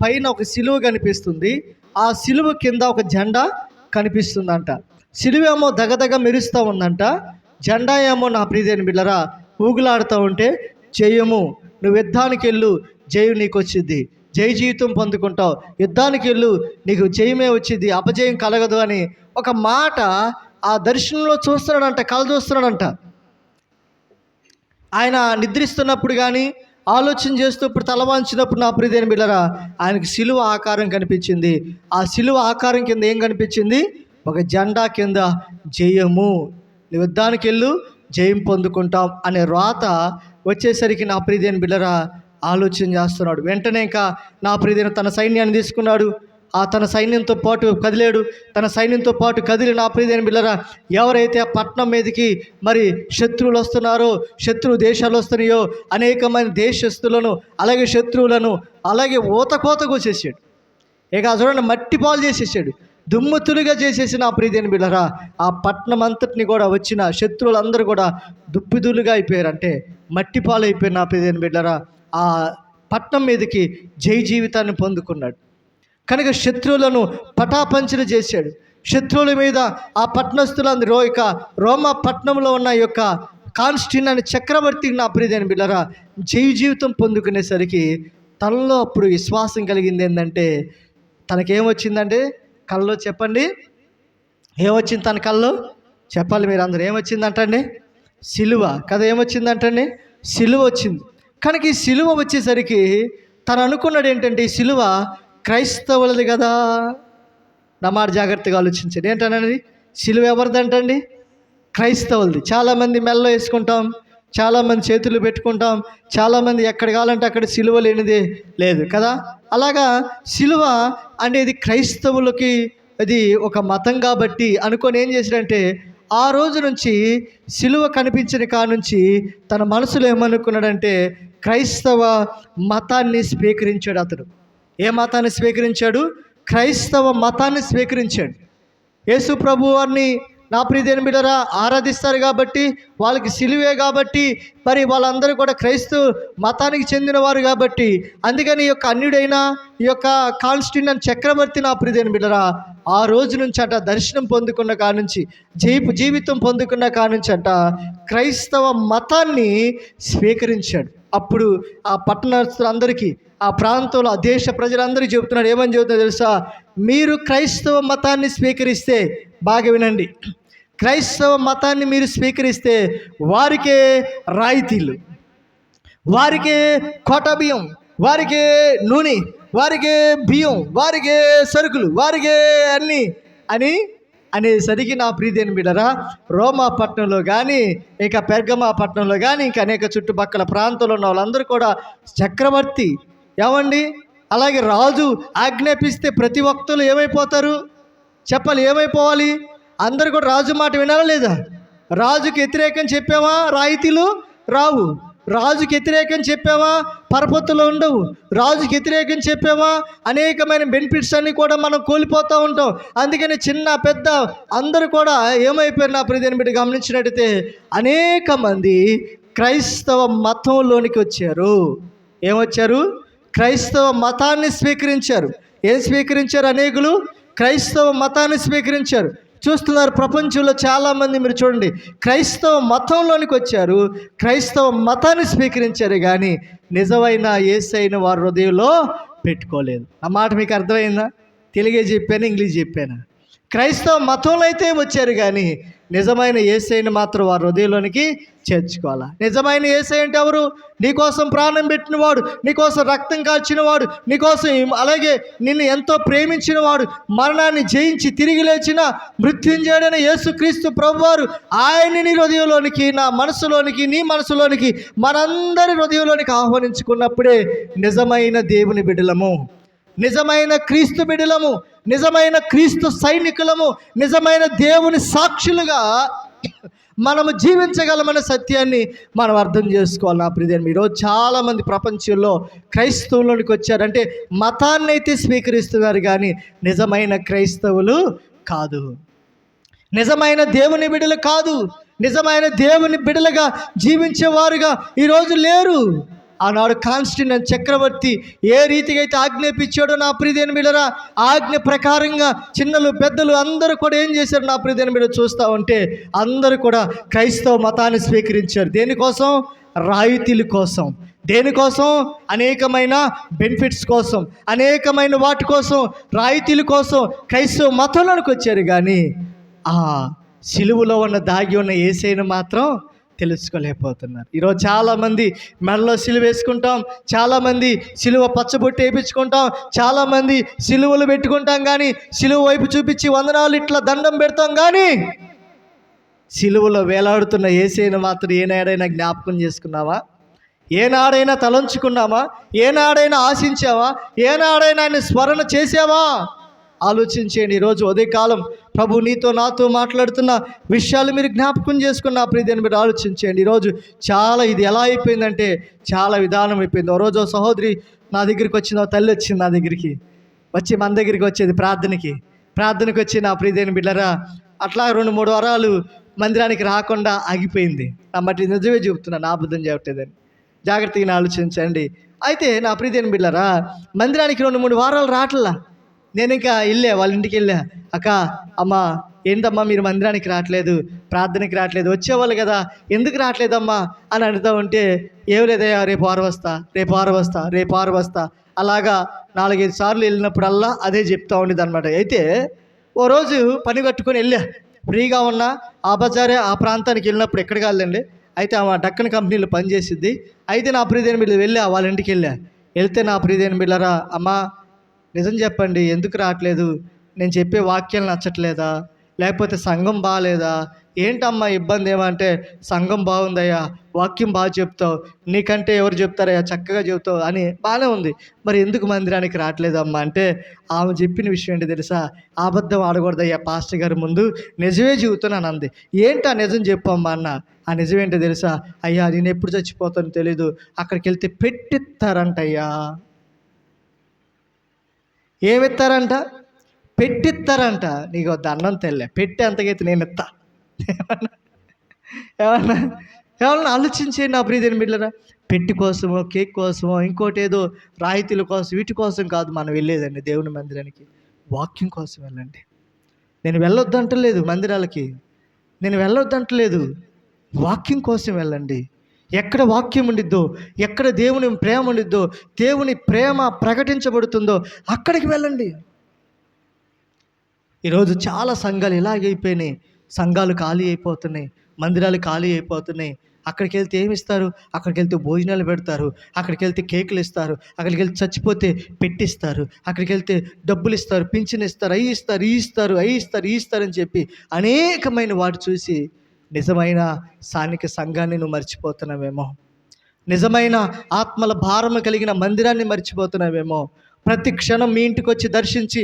పైన ఒక సిలువ కనిపిస్తుంది, ఆ సిలువ కింద ఒక జెండా కనిపిస్తుందంట. సిలువ ఏమో దగదగ మెరుస్తూ ఉందంట, జెండా ఏమో నా ప్రియమైన బిడ్డలారా ఊగులాడుతూ ఉంటే, జయము, నువ్వు యుద్ధానికి వెళ్ళు, జయం నీకు వచ్చింది, జయ జీవితం పొందుకుంటావు, యుద్ధానికి వెళ్ళు, నీకు జయమే వచ్చింది, అపజయం కలగదు అని ఒక మాట ఆ దర్శనంలో చూస్తున్నాడంట, కళ చూస్తున్నాడంట. ఆయన నిద్రిస్తున్నప్పుడు కానీ ఆలోచన చేస్తూ ఇప్పుడు తలవాంచినప్పుడు నా ప్రియమైన బిడ్డలారా ఆయనకి సిలువ ఆకారం కనిపించింది. ఆ సిలువ ఆకారం కింద ఏం కనిపించింది? ఒక జెండా కింద జయము, నువ్వు యుద్ధానికి వెళ్ళు జయం పొందుకుంటాం అనే రాత వచ్చేసరికి నా ప్రియమైన బిడ్డలారా ఆలోచన చేస్తున్నాడు. వెంటనే ఇంకా నా ప్రియమైన తన సైన్యాన్ని తీసుకున్నాడు. తన సైన్యంతో పాటు కదిలాడు. తన సైన్యంతో పాటు కదిలి నా ప్రియమైన బిడ్డలారా ఎవరైతే ఆ పట్టణం మీదకి మరి శత్రువులు వస్తున్నారో, శత్రు దేశాలు వస్తున్నాయో అనేకమైన దేశస్తులను అలాగే శత్రువులను అలాగే ఊతకోత కోసేసాడు. ఇక చూడండి మట్టి పాలు చేసేసాడు, దుమ్ముతులుగా చేసేసి నా ప్రియమైన బిడ్డలారా ఆ పట్టణం అంతటిని కూడా వచ్చిన శత్రువులందరూ కూడా దుప్పిదులుగా అయిపోయారు. అంటే మట్టి పాలు అయిపోయారు నా ప్రియమైన బిడ్డలారా. ఆ పట్టణం మీదకి జై జీవితాన్ని పొందుకున్నాడు. కనుక శత్రువులను పటాపంచలు చేశాడు. శత్రువుల మీద ఆ పట్టణస్థులందరూ ఇక రోమా పట్టణంలో ఉన్న యొక్క కాన్స్టిన్ అనే చక్రవర్తికి నా ప్రియమైన బిడ్డలారా జై జీవితం పొందుకునేసరికి తనలో అప్పుడు విశ్వాసం కలిగింది. ఏంటంటే తనకేమొచ్చిందంటే కళ్ళలో చెప్పండి, ఏమొచ్చింది తన కళ్ళలో? చెప్పాలి మీరు అందరూ. ఏమొచ్చిందంటండి? సిలువ కదా. ఏమొచ్చిందంటండి? సిలువ వచ్చింది. కనుక ఈ సిలువ వచ్చేసరికి తను అనుకున్నాడు ఏంటంటే ఈ సిలువ క్రైస్తవులది కదా. నా మాట జాగ్రత్తగా ఆలోచించండి. ఏంటనండి? సిలువ ఎవరిదంటండి? క్రైస్తవులది. చాలామంది మెల్ల వేసుకుంటాం, చాలామంది చేతులు పెట్టుకుంటాం, చాలామంది ఎక్కడ కావాలంటే అక్కడ సిలువ లేనిదే లేదు కదా. అలాగా సిలువ అనేది క్రైస్తవులకి అది ఒక మతం కాబట్టి అనుకొని ఏం చేశాడంటే ఆ రోజు నుంచి సిలువ కనిపించిన కానుంచి తన మనసులో ఏమనుకున్నాడంటే క్రైస్తవ మతాన్ని స్వీకరించాడు. అతడు ఏ మతాన్ని స్వీకరించాడు? క్రైస్తవ మతాన్ని స్వీకరించాడు. యేసు ప్రభు వారిని నా ప్రియమైన బిడ్డలారా ఆరాధిస్తారు కాబట్టి, వాళ్ళకి సిలువే కాబట్టి, మరి వాళ్ళందరూ కూడా క్రైస్తవ మతానికి చెందినవారు కాబట్టి, అందుకని ఈ యొక్క అన్యుడైన ఈ యొక్క కాన్స్టిన్ చక్రవర్తి నా ప్రియమైన బిడ్డలారా ఆ రోజు నుంచి అంట దర్శనం పొందుకున్న కానుంచి జీవితం పొందుకున్న కానుంచి అంట క్రైస్తవ మతాన్ని స్వీకరించాడు. అప్పుడు ఆ పట్టణస్తులందరికీ, ఆ ప్రాంతంలో ఆ దేశ ప్రజలందరికీ చెబుతున్నాడు. ఏమని చెబుతున్నా తెలుసా? మీరు క్రైస్తవ మతాన్ని స్వీకరిస్తే, బాగా వినండి, క్రైస్తవ మతాన్ని మీరు స్వీకరిస్తే వారికే రాయితీలు, వారికే కోట బియ్యం, వారికే నూనె, వారికే బియ్యం, వారికే సరుకులు, వారికే అన్నీ అని అనేసరికి నా ప్రియమైన బిడ్డలారా రోమా పట్టణంలో కానీ ఇక పెర్గమా పట్టణంలో కానీ ఇంకా అనేక చుట్టుపక్కల ప్రాంతంలో ఉన్న వాళ్ళందరూ కూడా చక్రవర్తి ఏమండి అలాగే రాజు ఆజ్ఞాపిస్తే ప్రతి ఒక్కరు ఏమైపోతారు చెప్పాలి? ఏమైపోవాలి? అందరూ కూడా రాజు మాట వినాలా లేదా? రాజుకి వ్యతిరేకం చెప్పామా రాయితీలు రావు, రాజుకి వ్యతిరేకం చెప్పామా పరపత్తులు ఉండవు, రాజుకి వ్యతిరేకం చెప్పామా అనేకమైన బెనిఫిట్స్ అన్నీ కూడా మనం కోల్పోతూ ఉంటాం. అందుకని చిన్న పెద్ద అందరూ కూడా ఏమైపోయారు నా ప్రియమైన బిడ్డ గమనించినట్టయితే అనేక మంది క్రైస్తవ మతంలోనికి వచ్చారు. ఏమొచ్చారు? క్రైస్తవ మతాన్ని స్వీకరించారు. ఏం స్వీకరించారు? అనేకులు క్రైస్తవ మతాన్ని స్వీకరించారు. చూస్తున్నారు ప్రపంచంలో చాలామంది మీరు చూడండి క్రైస్తవ మతంలోనికి వచ్చారు, క్రైస్తవ మతాన్ని స్వీకరించారు, కానీ నిజమైన యేసయ్యను వారి హృదయంలో పెట్టుకోలేదు. ఆ మాట మీకు అర్థమైందా? తెలుగే చెప్పాను, ఇంగ్లీష్ చెప్పాను. క్రైస్తవ మతంలో అయితే వచ్చారు కానీ నిజమైన యేసయ్యను మాత్రం వారి హృదయంలోనికి చేర్చుకోవాలి. నిజమైన యేసయ్య అంటే ఎవరు? నీకోసం ప్రాణం పెట్టినవాడు, నీకోసం రక్తం కాల్చినవాడు, నీకోసం అలాగే నిన్ను ఎంతో ప్రేమించినవాడు, మరణాన్ని జయించి తిరిగి లేచిన మృత్యుంజయుడైన యేసుక్రీస్తు ప్రభువారు ఆయన్ని నీ హృదయంలోనికి, నా మనసులోనికి, నీ మనసులోనికి, మనందరి హృదయంలోనికి ఆహ్వానించుకున్నప్పుడే నిజమైన దేవుని బిడ్డలము, నిజమైన క్రీస్తు బిడ్డలము, నిజమైన క్రీస్తు సైనికులము, నిజమైన దేవుని సాక్షులుగా మనము జీవించగలమనే సత్యాన్ని మనం అర్థం చేసుకోవాలి. నా ప్రియమైన ఈరోజు చాలామంది ప్రపంచంలో క్రైస్తవులోనికి వచ్చారంటే మతాన్ని అయితే స్వీకరిస్తున్నారు కానీ నిజమైన క్రైస్తవులు కాదు, నిజమైన దేవుని బిడ్డలు కాదు, నిజమైన దేవుని బిడ్డలుగా జీవించేవారుగా ఈరోజు లేరు. ఆనాడు కాన్స్టిన్ చక్రవర్తి ఏ రీతిగా అయితే ఆజ్ఞాపించాడో నా ప్రియమైన బిడ్డలారా ఆజ్ఞ ప్రకారంగా చిన్నలు పెద్దలు అందరూ కూడా ఏం చేశారు నా ప్రియమైన బిడ్డ చూస్తూ ఉంటే అందరూ కూడా క్రైస్తవ మతాన్ని స్వీకరించారు. దేనికోసం? రాయితీల కోసం. దేనికోసం? అనేకమైన బెనిఫిట్స్ కోసం, అనేకమైన వాటి కోసం, రాయితీల కోసం క్రైస్తవ మతంలోనికి వచ్చారు. కానీ ఆ సిలువలో ఉన్న దాగి ఉన్న యేసయ్యను మాత్రం తెలుసుకోలేకపోతున్నారు. ఈరోజు చాలామంది మెడలో సిలువ వేసుకుంటాం, చాలామంది సిలువ పచ్చబొట్టు వేయించుకుంటాం, చాలామంది సిలువలు పెట్టుకుంటాం, కానీ సిలువ వైపు చూపించి వందనాలు ఇట్లా దండం పెడతాం, కానీ సిలువలో వేలాడుతున్న యేసయ్యను మాత్రం ఏనాడైనా జ్ఞాపకం చేసుకున్నావా? ఏనాడైనా తలంచుకున్నామా? ఏనాడైనా ఆశించావా? ఏనాడైనా ఆయన స్మరణ చేసావా? ఆలోచించేయండి. ఈరోజు ఉదయకాలం ప్రభు నీతో నాతో మాట్లాడుతున్న విషయాలు మీరు జ్ఞాపకం చేసుకున్న ప్రియని మీరు ఆలోచించేయండి. ఈరోజు చాలా ఇది ఎలా అయిపోయిందంటే చాలా విధానం అయిపోయింది. ఓ రోజు సహోదరి నా దగ్గరికి వచ్చింది, తల్లి వచ్చింది నా దగ్గరికి వచ్చి, మన దగ్గరికి వచ్చేది ప్రార్థనకి వచ్చి, నా ప్రియని బిడ్డరా అట్లా 2-3 వారాలు మందిరానికి రాకుండా ఆగిపోయింది. కాబట్టి నిజమే చెబుతున్నాను, నా అబద్ధం చెప్పలేదని జాగ్రత్తగా ఆలోచించండి. అయితే నా ప్రియని బిడ్డరా మందిరానికి 2-3 వారాలు రావట్లా. నేను ఇంకా వాళ్ళ ఇంటికి వెళ్ళా. అక్క, అమ్మ ఏంటమ్మా మీరు మందిరానికి రావట్లేదు, ప్రార్థనకి రావట్లేదు, వచ్చేవాళ్ళు కదా, ఎందుకు రావట్లేదమ్మా అని అడుగుతూ ఉంటే, ఏం లేదయ్యా, రేపు ఆరు వస్తా అలాగా 4-5 సార్లు వెళ్ళినప్పుడల్లా అదే చెప్తూ ఉండేది అనమాట. అయితే ఓ రోజు పని కట్టుకొని వెళ్ళా, ఫ్రీగా ఉన్నా ఆ బజారే ఆ ప్రాంతానికి వెళ్ళినప్పుడు ఎక్కడికి వెళ్ళండి, అయితే ఆమె డక్కన్ కంపెనీలో పనిచేసిద్ది. అయితే నా ప్రియదేని బిడ్డ వెళ్ళా, వాళ్ళ ఇంటికి వెళ్తే నా ప్రియదేని బిడ్డరా, అమ్మ నిజం చెప్పండి, ఎందుకు రావట్లేదు? నేను చెప్పే వాక్యాలు నచ్చట్లేదా, లేకపోతే సంఘం బాగాలేదా, ఏంటమ్మా ఇబ్బంది? ఏమంటే సంఘం బాగుందయ్యా, వాక్యం బాగా చెప్తావు, నీకంటే ఎవరు చెప్తారయ్యా, చక్కగా చెప్తావు అని బాగానే ఉంది, మరి ఎందుకు మందిరానికి రావట్లేదమ్మా అంటే, ఆమె చెప్పిన విషయం ఏంటి తెలుసా? అబద్ధం ఆడకూడదయ్యా పాస్టర్ గారి ముందు, నిజమే చెబుతున్నాను అంది. ఏంటా నిజం చెప్పమ్మా అన్న. ఆ నిజం ఏంటో తెలుసా? అయ్యా నేను ఎప్పుడు చచ్చిపోతానో తెలీదు, అక్కడికి వెళ్తే పెట్టిస్తారంటయ్యా. ఏమిస్తారంట? పెట్టిస్తారంట. నీకు దండం తెల్లే, పెట్టి అంతకైతే నేను ఇస్తా. ఏమన్నా ఆలోచించేయండి నా ప్రియమైన బిడ్డలారా. పెట్టి కోసమో, కేక్ కోసమో, ఇంకోటి ఏదో రాయితీల కోసం, వీటి కోసం కాదు మనం వెళ్ళేదండి దేవుని మందిరానికి. వాక్యం కోసం వెళ్ళండి. నేను వెళ్ళొద్దంటలేదు మందిరాలకి, నేను వెళ్ళొద్దంటలేదు, వాక్యం కోసం వెళ్ళండి. ఎక్కడ వాక్యం ఉండిద్దో, ఎక్కడ దేవుని ప్రేమ ఉండిద్దో, దేవుని ప్రేమ ప్రకటించబడుతుందో అక్కడికి వెళ్ళండి. ఈరోజు చాలా సంఘాలు ఇలాగైపోయినాయి. సంఘాలు ఖాళీ అయిపోతున్నాయి, మందిరాలు ఖాళీ అయిపోతున్నాయి. అక్కడికి వెళ్తే ఏమి ఇస్తారు? అక్కడికి వెళ్తే భోజనాలు పెడతారు, అక్కడికి వెళ్తే కేకులు ఇస్తారు, అక్కడికి వెళ్తే చచ్చిపోతే పెట్టిస్తారు, అక్కడికి వెళ్తే డబ్బులు ఇస్తారు, పింఛన్ ఇస్తారు, అవి ఇస్తారు అని చెప్పి అనేకమైన వాటి చూసి నిజమైన స్థానిక సంఘాన్ని నువ్వు మర్చిపోతున్నావేమో, నిజమైన ఆత్మల భారము కలిగిన మందిరాన్ని మర్చిపోతున్నావేమో. ప్రతి క్షణం మీ ఇంటికి వచ్చి దర్శించి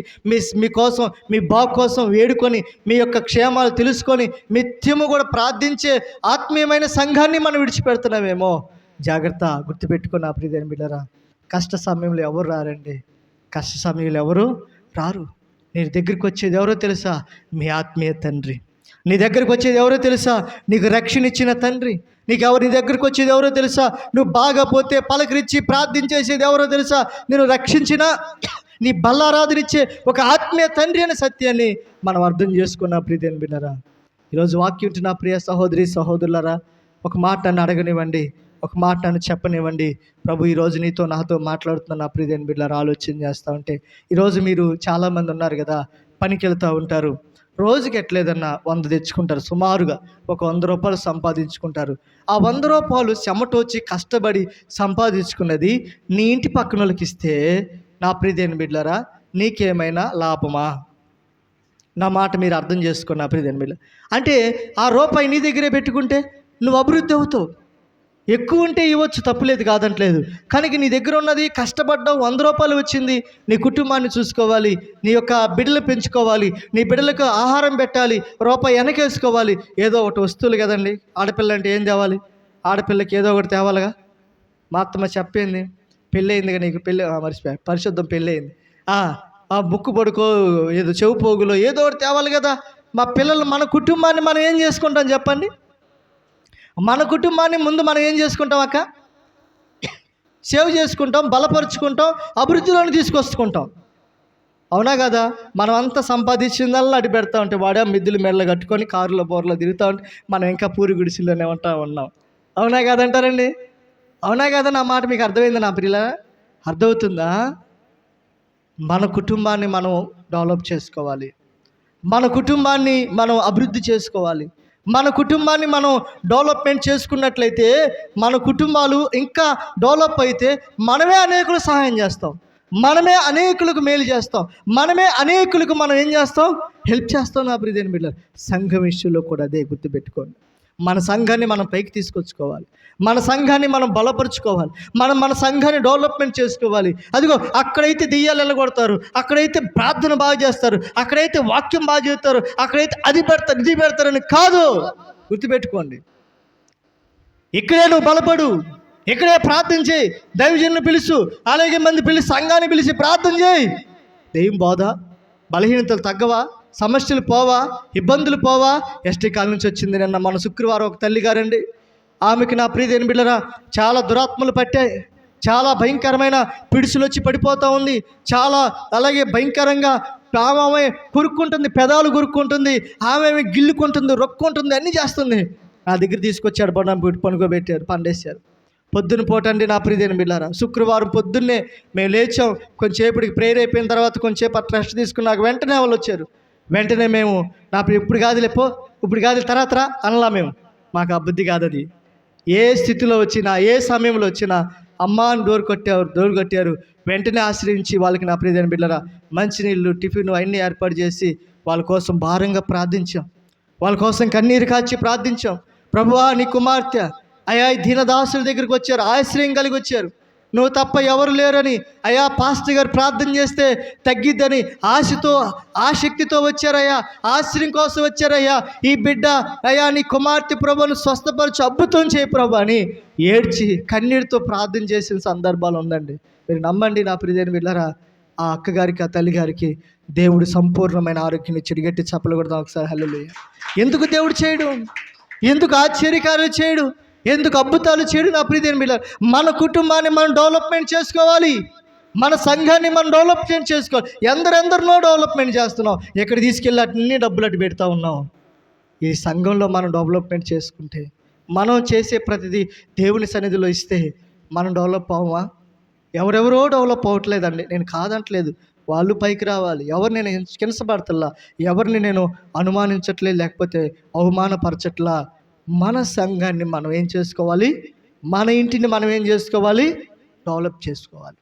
మీకోసం, మీ బాగు కోసం వేడుకొని, మీ యొక్క క్షేమాలు తెలుసుకొని నిత్యము కూడా ప్రార్థించే ఆత్మీయమైన సంఘాన్ని మనం విడిచిపెడుతున్నామేమో. జాగ్రత్త, గుర్తుపెట్టుకున్న ప్రియమైన బిడ్డలారా, కష్ట సమయంలో ఎవరు రారండి, కష్ట సమయంలో ఎవరు రారు. నీ దగ్గరికి వచ్చేది ఎవరో తెలుసా? మీ ఆత్మీయ తండ్రి. నీ దగ్గరికి వచ్చేది ఎవరో తెలుసా? నీకు రక్షణ ఇచ్చిన తండ్రి. నీ దగ్గరికి వచ్చేది ఎవరో తెలుసా? నువ్వు బాగా పోతే పలకరించి ప్రార్థించేసేది ఎవరో తెలుసా? నేను రక్షించిన నీ బల్లారాధనిచ్చే ఒక ఆత్మీయ తండ్రి అనే సత్యాన్ని మనం అర్థం చేసుకున్న ప్రియమైన బిడ్డలారా. ఈరోజు వాక్యం ఉంటున్న ప్రియ సహోదరి సహోదరులారా, ఒక మాట నన్ను అడగనివ్వండి, ఒక మాట నన్ను చెప్పనివ్వండి. ప్రభు ఈరోజు నీతో నాతో మాట్లాడుతున్న నా ప్రియమైన బిడ్డలారా, ఆలోచన చేస్తూ ఉంటే ఈరోజు మీరు చాలామంది ఉన్నారు కదా, పనికి వెళ్తూ ఉంటారు, రోజుకి ఎట్లేదన్నా 100 తెచ్చుకుంటారు, సుమారుగా ఒక 100 రూపాయలు సంపాదించుకుంటారు. ఆ 100 రూపాయలు చెమటోచి కష్టపడి సంపాదించుకున్నది నీ ఇంటి పక్కన వాళ్ళకి ఇస్తే నా ప్రియమైన బిడ్డలారా, నీకేమైనా లాభమా? నా మాట మీరు అర్థం చేసుకోండి నా ప్రియమైన బిడ్డ. అంటే ఆ రూపాయి నీ దగ్గరే పెట్టుకుంటే నువ్వు అభివృద్ధి అవుతావు. ఎక్కువ ఉంటే ఇవ్వచ్చు, తప్పులేదు, కాదంటలేదు. కానీ నీ దగ్గర ఉన్నది కష్టపడ్డావు, 100 రూపాయలు వచ్చింది, నీ కుటుంబాన్ని చూసుకోవాలి, నీ యొక్క బిడ్డలు పెంచుకోవాలి, నీ బిడ్డలకు ఆహారం పెట్టాలి, రూపాయి వెనకేసుకోవాలి. ఏదో ఒకటి వస్తువులు కదండి, ఆడపిల్ల అంటే ఏం తేవాలి? ఆడపిల్లకి ఏదో ఒకటి తేవాలిగా. మా అత్తమ్మ చెప్పింది, పెళ్ళి అయిందిగా నీకు, పెళ్ళి మర్చిపోయా, పరిశుద్ధం పెళ్ళి అయింది, ఆ ముక్కు పడుకో, ఏదో చెవు పోగులో ఏదో ఒకటి తేవాలి కదా. మా పిల్లలు, మన కుటుంబాన్ని మనం ఏం చేసుకుంటాం చెప్పండి? మన కుటుంబాన్ని ముందు మనం ఏం చేసుకుంటాం అక్క? సేవ్ చేసుకుంటాం, బలపరుచుకుంటాం, అభివృద్ధిలోని తీసుకొచ్చుకుంటాం. అవునా కదా? మనం అంతా సంపాదించిందల్లా అటు పెడతా ఉంటే వాడే మిద్దులు మెడలు కట్టుకొని కారులో బోర్లో తిరుగుతూ ఉంటే మనం ఇంకా పూరి గుడిసిలోనే ఉన్నాం. అవునా కాదంటారండి? అవునా కదా? నా మాట మీకు అర్థమైంది నా ప్రియుల? అర్థమవుతుందా? మన కుటుంబాన్ని మనం డెవలప్ చేసుకోవాలి, మన కుటుంబాన్ని మనం అభివృద్ధి చేసుకోవాలి, మన కుటుంబాన్ని మనం డెవలప్మెంట్ చేసుకున్నట్లయితే, మన కుటుంబాలు ఇంకా డెవలప్ అయితే మనమే అనేకులకు సహాయం చేస్తాం, మనమే అనేకులకు మేలు చేస్తాం, మనమే అనేకులకు మనం ఏం చేస్తాం, హెల్ప్ చేస్తాం. నా ప్రియమైన బిడ్డలారా, సంఘం విషయంలో కూడా అదే గుర్తుపెట్టుకోండి. మన సంఘాన్ని మనం పైకి తీసుకొచ్చుకోవాలి, మన సంఘాన్ని మనం బలపరుచుకోవాలి, మన సంఘాన్ని డెవలప్మెంట్ చేసుకోవాలి. అదిగో అక్కడైతే దెయ్యాలు వెళ్ళగొడతారు, అక్కడైతే ప్రార్థన బాగా చేస్తారు, అక్కడైతే వాక్యం బాగా చేస్తారు, అక్కడైతే అది పెడతారు ఇది పెడతారని కాదు. గుర్తుపెట్టుకోండి, ఇక్కడే నువ్వు బలపడు, ఇక్కడే ప్రార్థన చేయి, దైవజనులను పిలుచు, అలాగే మంది పిలిచి సంఘాన్ని పిలిచి ప్రార్థన చేయి. దెయ్యం బోధ, బలహీనతలు తగ్గవా, సమస్యలు పోవా, ఇబ్బందులు పోవా. ఎస్టీ కాలం నుంచి వచ్చింది. నిన్న మన శుక్రవారం ఒక తల్లి గారండి, ఆమెకి నా ప్రియమైన బిడ్డలారా చాలా దురాత్మలు పట్టాయి, చాలా భయంకరమైన పిడుసులు వచ్చి పడిపోతూ ఉంది, చాలా అలాగే భయంకరంగా ఆమె కొరుక్కుంటుంది, పెదాలు కొరుక్కుంటుంది, ఆమె గిల్లుకుంటుంది, రొక్కుంటుంది, అన్నీ చేస్తుంది. నా దగ్గర తీసుకొచ్చాడు, పనుకోబెట్టారు, పండేశారు. పొద్దున పూటండి నా ప్రియమైన బిడ్డలారా, శుక్రవారం పొద్దున్నే మేము లేచాం, కొంచెంసేపటికి ప్రేయర్ అయిపోయిన తర్వాత కొంచెంసేపు అట్లా రెస్ట్ తీసుకున్నాక వెంటనే వాళ్ళు వచ్చారు. వెంటనే మేము ఇప్పుడు కాదులే పో, ఇప్పుడు కాదు తర్వాత రా అనలా. మాకు ఆ బుద్ధి కాదు అది. ఏ స్థితిలో వచ్చినా, ఏ సమయంలో వచ్చినా అమ్మ అని డోర్ కొట్టారు, వెంటనే ఆశ్రయించి వాళ్ళకి నా ప్రియమైన బిడ్డలారా మంచినీళ్ళు, టిఫిన్ అన్నీ ఏర్పాటు చేసి వాళ్ళ కోసం భారంగా ప్రార్థించాం, వాళ్ళ కోసం కన్నీరు కాచి ప్రార్థించాం. ప్రభువా, నీ కుమార్తె అయా దీనదాసుల దగ్గరికి వచ్చారు, ఆశ్రయం కలిగి వచ్చారు, నువ్వు తప్ప ఎవరు లేరని అయా పాస్టర్ గారు ప్రార్థన చేస్తే తగ్గిద్దని ఆశతో ఆసక్తితో వచ్చారయ్యా, ఆశ్రయం కోసం వచ్చారయ్యా. ఈ బిడ్డ అయా నీ కుమార్తె ప్రభువును స్వస్థపరచు, అద్భుతం చేయి ప్రభు అని ఏడ్చి కన్నీటితో ప్రార్థన చేసిన సందర్భాలు ఉందండి. మీరు నమ్మండి నా ప్రియమైన బిడ్డలారా, ఆ అక్కగారికి, ఆ తల్లిగారికి దేవుడు సంపూర్ణమైన ఆరోగ్యం ఇచ్చాడు. గట్టి చప్పలు కొడదాం ఒకసారి హల్లెలూయా. ఎందుకు దేవుడు చేయడు, ఎందుకు ఆశ్చర్యకార్యాలు చేయడు, ఎందుకు అద్భుతాలు చేయడు? నా ప్రియమైన బిడ్డలారా, మన కుటుంబాన్ని మనం డెవలప్మెంట్ చేసుకోవాలి, మన సంఘాన్ని మనం డెవలప్మెంట్ చేసుకోవాలి. ఎందరెందరినో డెవలప్మెంట్ చేస్తున్నాం, ఎక్కడ తీసుకెళ్ళి అన్ని డబ్బులు అటు పెడతా ఉన్నాం. ఈ సంఘంలో మనం డెవలప్మెంట్ చేసుకుంటే, మనం చేసే ప్రతిదీ దేవుని సన్నిధిలో ఇస్తే మనం డెవలప్ అవ్వమా? ఎవరెవరో డెవలప్ అవ్వట్లేదండి, నేను కాదంటలేదు, వాళ్ళు పైకి రావాలి. ఎవరిని నేను కించపడతల్లా, ఎవరిని నేను అనుమానించట్లేదు, లేకపోతే అవమానపరచట్లా. మన సంఘాన్ని మనం ఏం చేసుకోవాలి, మన ఇంటిని మనం ఏం చేసుకోవాలి, డెవలప్ చేసుకోవాలి,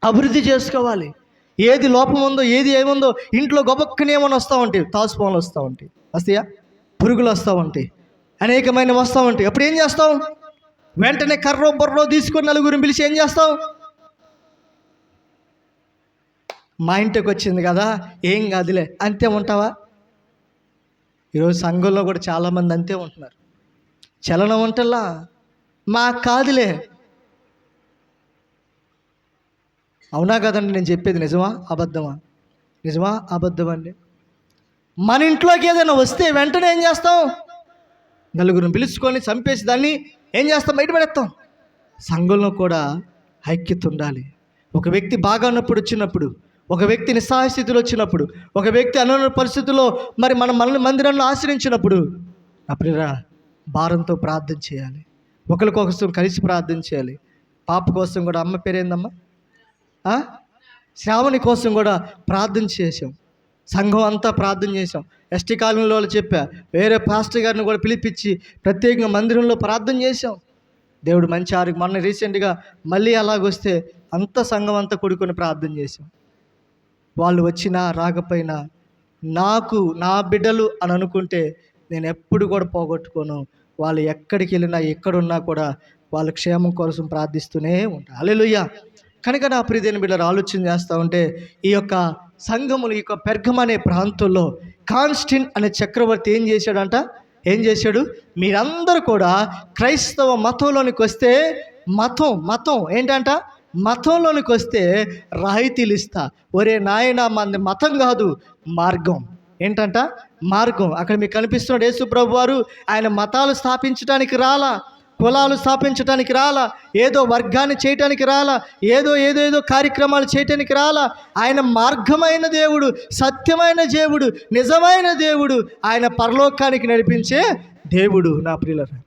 అభివృద్ధి చేసుకోవాలి. ఏది లోపం ఉందో, ఏది ఏముందో ఇంట్లో గొప్పక్కనే ఏమైనా వస్తూ ఉంటాయి, తాసుపాములు వస్తూ ఉంటాయి, వస్తాయా, పురుగులు వస్తూ ఉంటాయి, అనేకమైన వస్తూ ఉంటాయి. అప్పుడు ఏం చేస్తాం, వెంటనే కర్రో బొర్రో తీసుకొని నలుగురిని పిలిచి ఏం చేస్తాం, మా ఇంటికి వచ్చింది కదా ఏం కాదులే అంతే ఉంటావా? ఈరోజు సంఘంలో కూడా చాలామంది అంతే ఉంటున్నారు. చలనం ఉంటల్లా, మా కాదులే. అవునా కదండి నేను చెప్పేది, నిజమా అబద్ధమా? నిజమా అబద్ధం అండి. మన ఇంట్లోకి ఏదైనా వస్తే వెంటనే ఏం చేస్తాం, నలుగురిని పిలుచుకొని చంపేసి దాన్ని ఏం చేస్తాం, బయట పడేస్తాం. సంఘంలో కూడా ఐక్యత ఉండాలి. ఒక వ్యక్తి బాగా ఉన్నప్పుడు వచ్చినప్పుడు, ఒక వ్యక్తి నిస్సహాయ స్థితిలో వచ్చినప్పుడు, ఒక వ్యక్తి అనున్న పరిస్థితుల్లో మరి మనల్ని మందిరంలో ఆశ్రయించినప్పుడు నా ప్రియరా భారంతో ప్రార్థన చేయాలి, ఒకరి కోసం కలిసి ప్రార్థన చేయాలి. పాప కోసం కూడా, అమ్మ పేరేందమ్మా, శ్రావణి కోసం కూడా ప్రార్థన చేసాం, సంఘం అంతా ప్రార్థన చేసాం. ఎస్టీ కాలనీలో వాళ్ళు చెప్పా, వేరే పాస్టర్ గారిని కూడా పిలిపించి ప్రత్యేకంగా మందిరంలో ప్రార్థన చేసాం. దేవుడు మంచి ఆరోగ్యం. మొన్న రీసెంట్గా మళ్ళీ అలాగొస్తే అంత సంఘం అంతా కూడుకొని ప్రార్థన చేసాం. వాళ్ళు వచ్చినా రాకపోయినా నాకు నా బిడ్డలు అని అనుకుంటే నేను ఎప్పుడు కూడా పోగొట్టుకోను. వాళ్ళు ఎక్కడికి వెళ్ళినా ఎక్కడున్నా కూడా వాళ్ళ క్షేమం కోసం ప్రార్థిస్తూనే ఉంటాను. హల్లెలూయా. కనుక నా ప్రియమైన బిడ్డలు ఆలోచన చేస్తూ ఉంటే, ఈ యొక్క సంఘములు, ఈ యొక్క పెర్గమ అనే ప్రాంతంలో కాన్స్టెంట్ అనే చక్రవర్తి ఏం చేశాడు, మీరందరూ కూడా క్రైస్తవ మతంలోనికి వస్తే, మతం ఏంటంట, మతంలోనికి వస్తే రాయితీలు ఇస్తా. ఒరే నాయన, మంది మతం కాదు, మార్గం. ఏంటంట, మార్గం. అక్కడ మీకు కనిపిస్తున్నాడు యేసు ప్రభు వారు. ఆయన మతాలు స్థాపించడానికి రాలా, కులాలు స్థాపించడానికి రాలా, ఏదో వర్గాన్ని చేయటానికి రాలా, ఏదో కార్యక్రమాలు చేయటానికి రాలా. ఆయన మార్గమైన దేవుడు, సత్యమైన దేవుడు, నిజమైన దేవుడు, ఆయన పరలోకానికి నడిపించే దేవుడు. నా ప్రియులారా,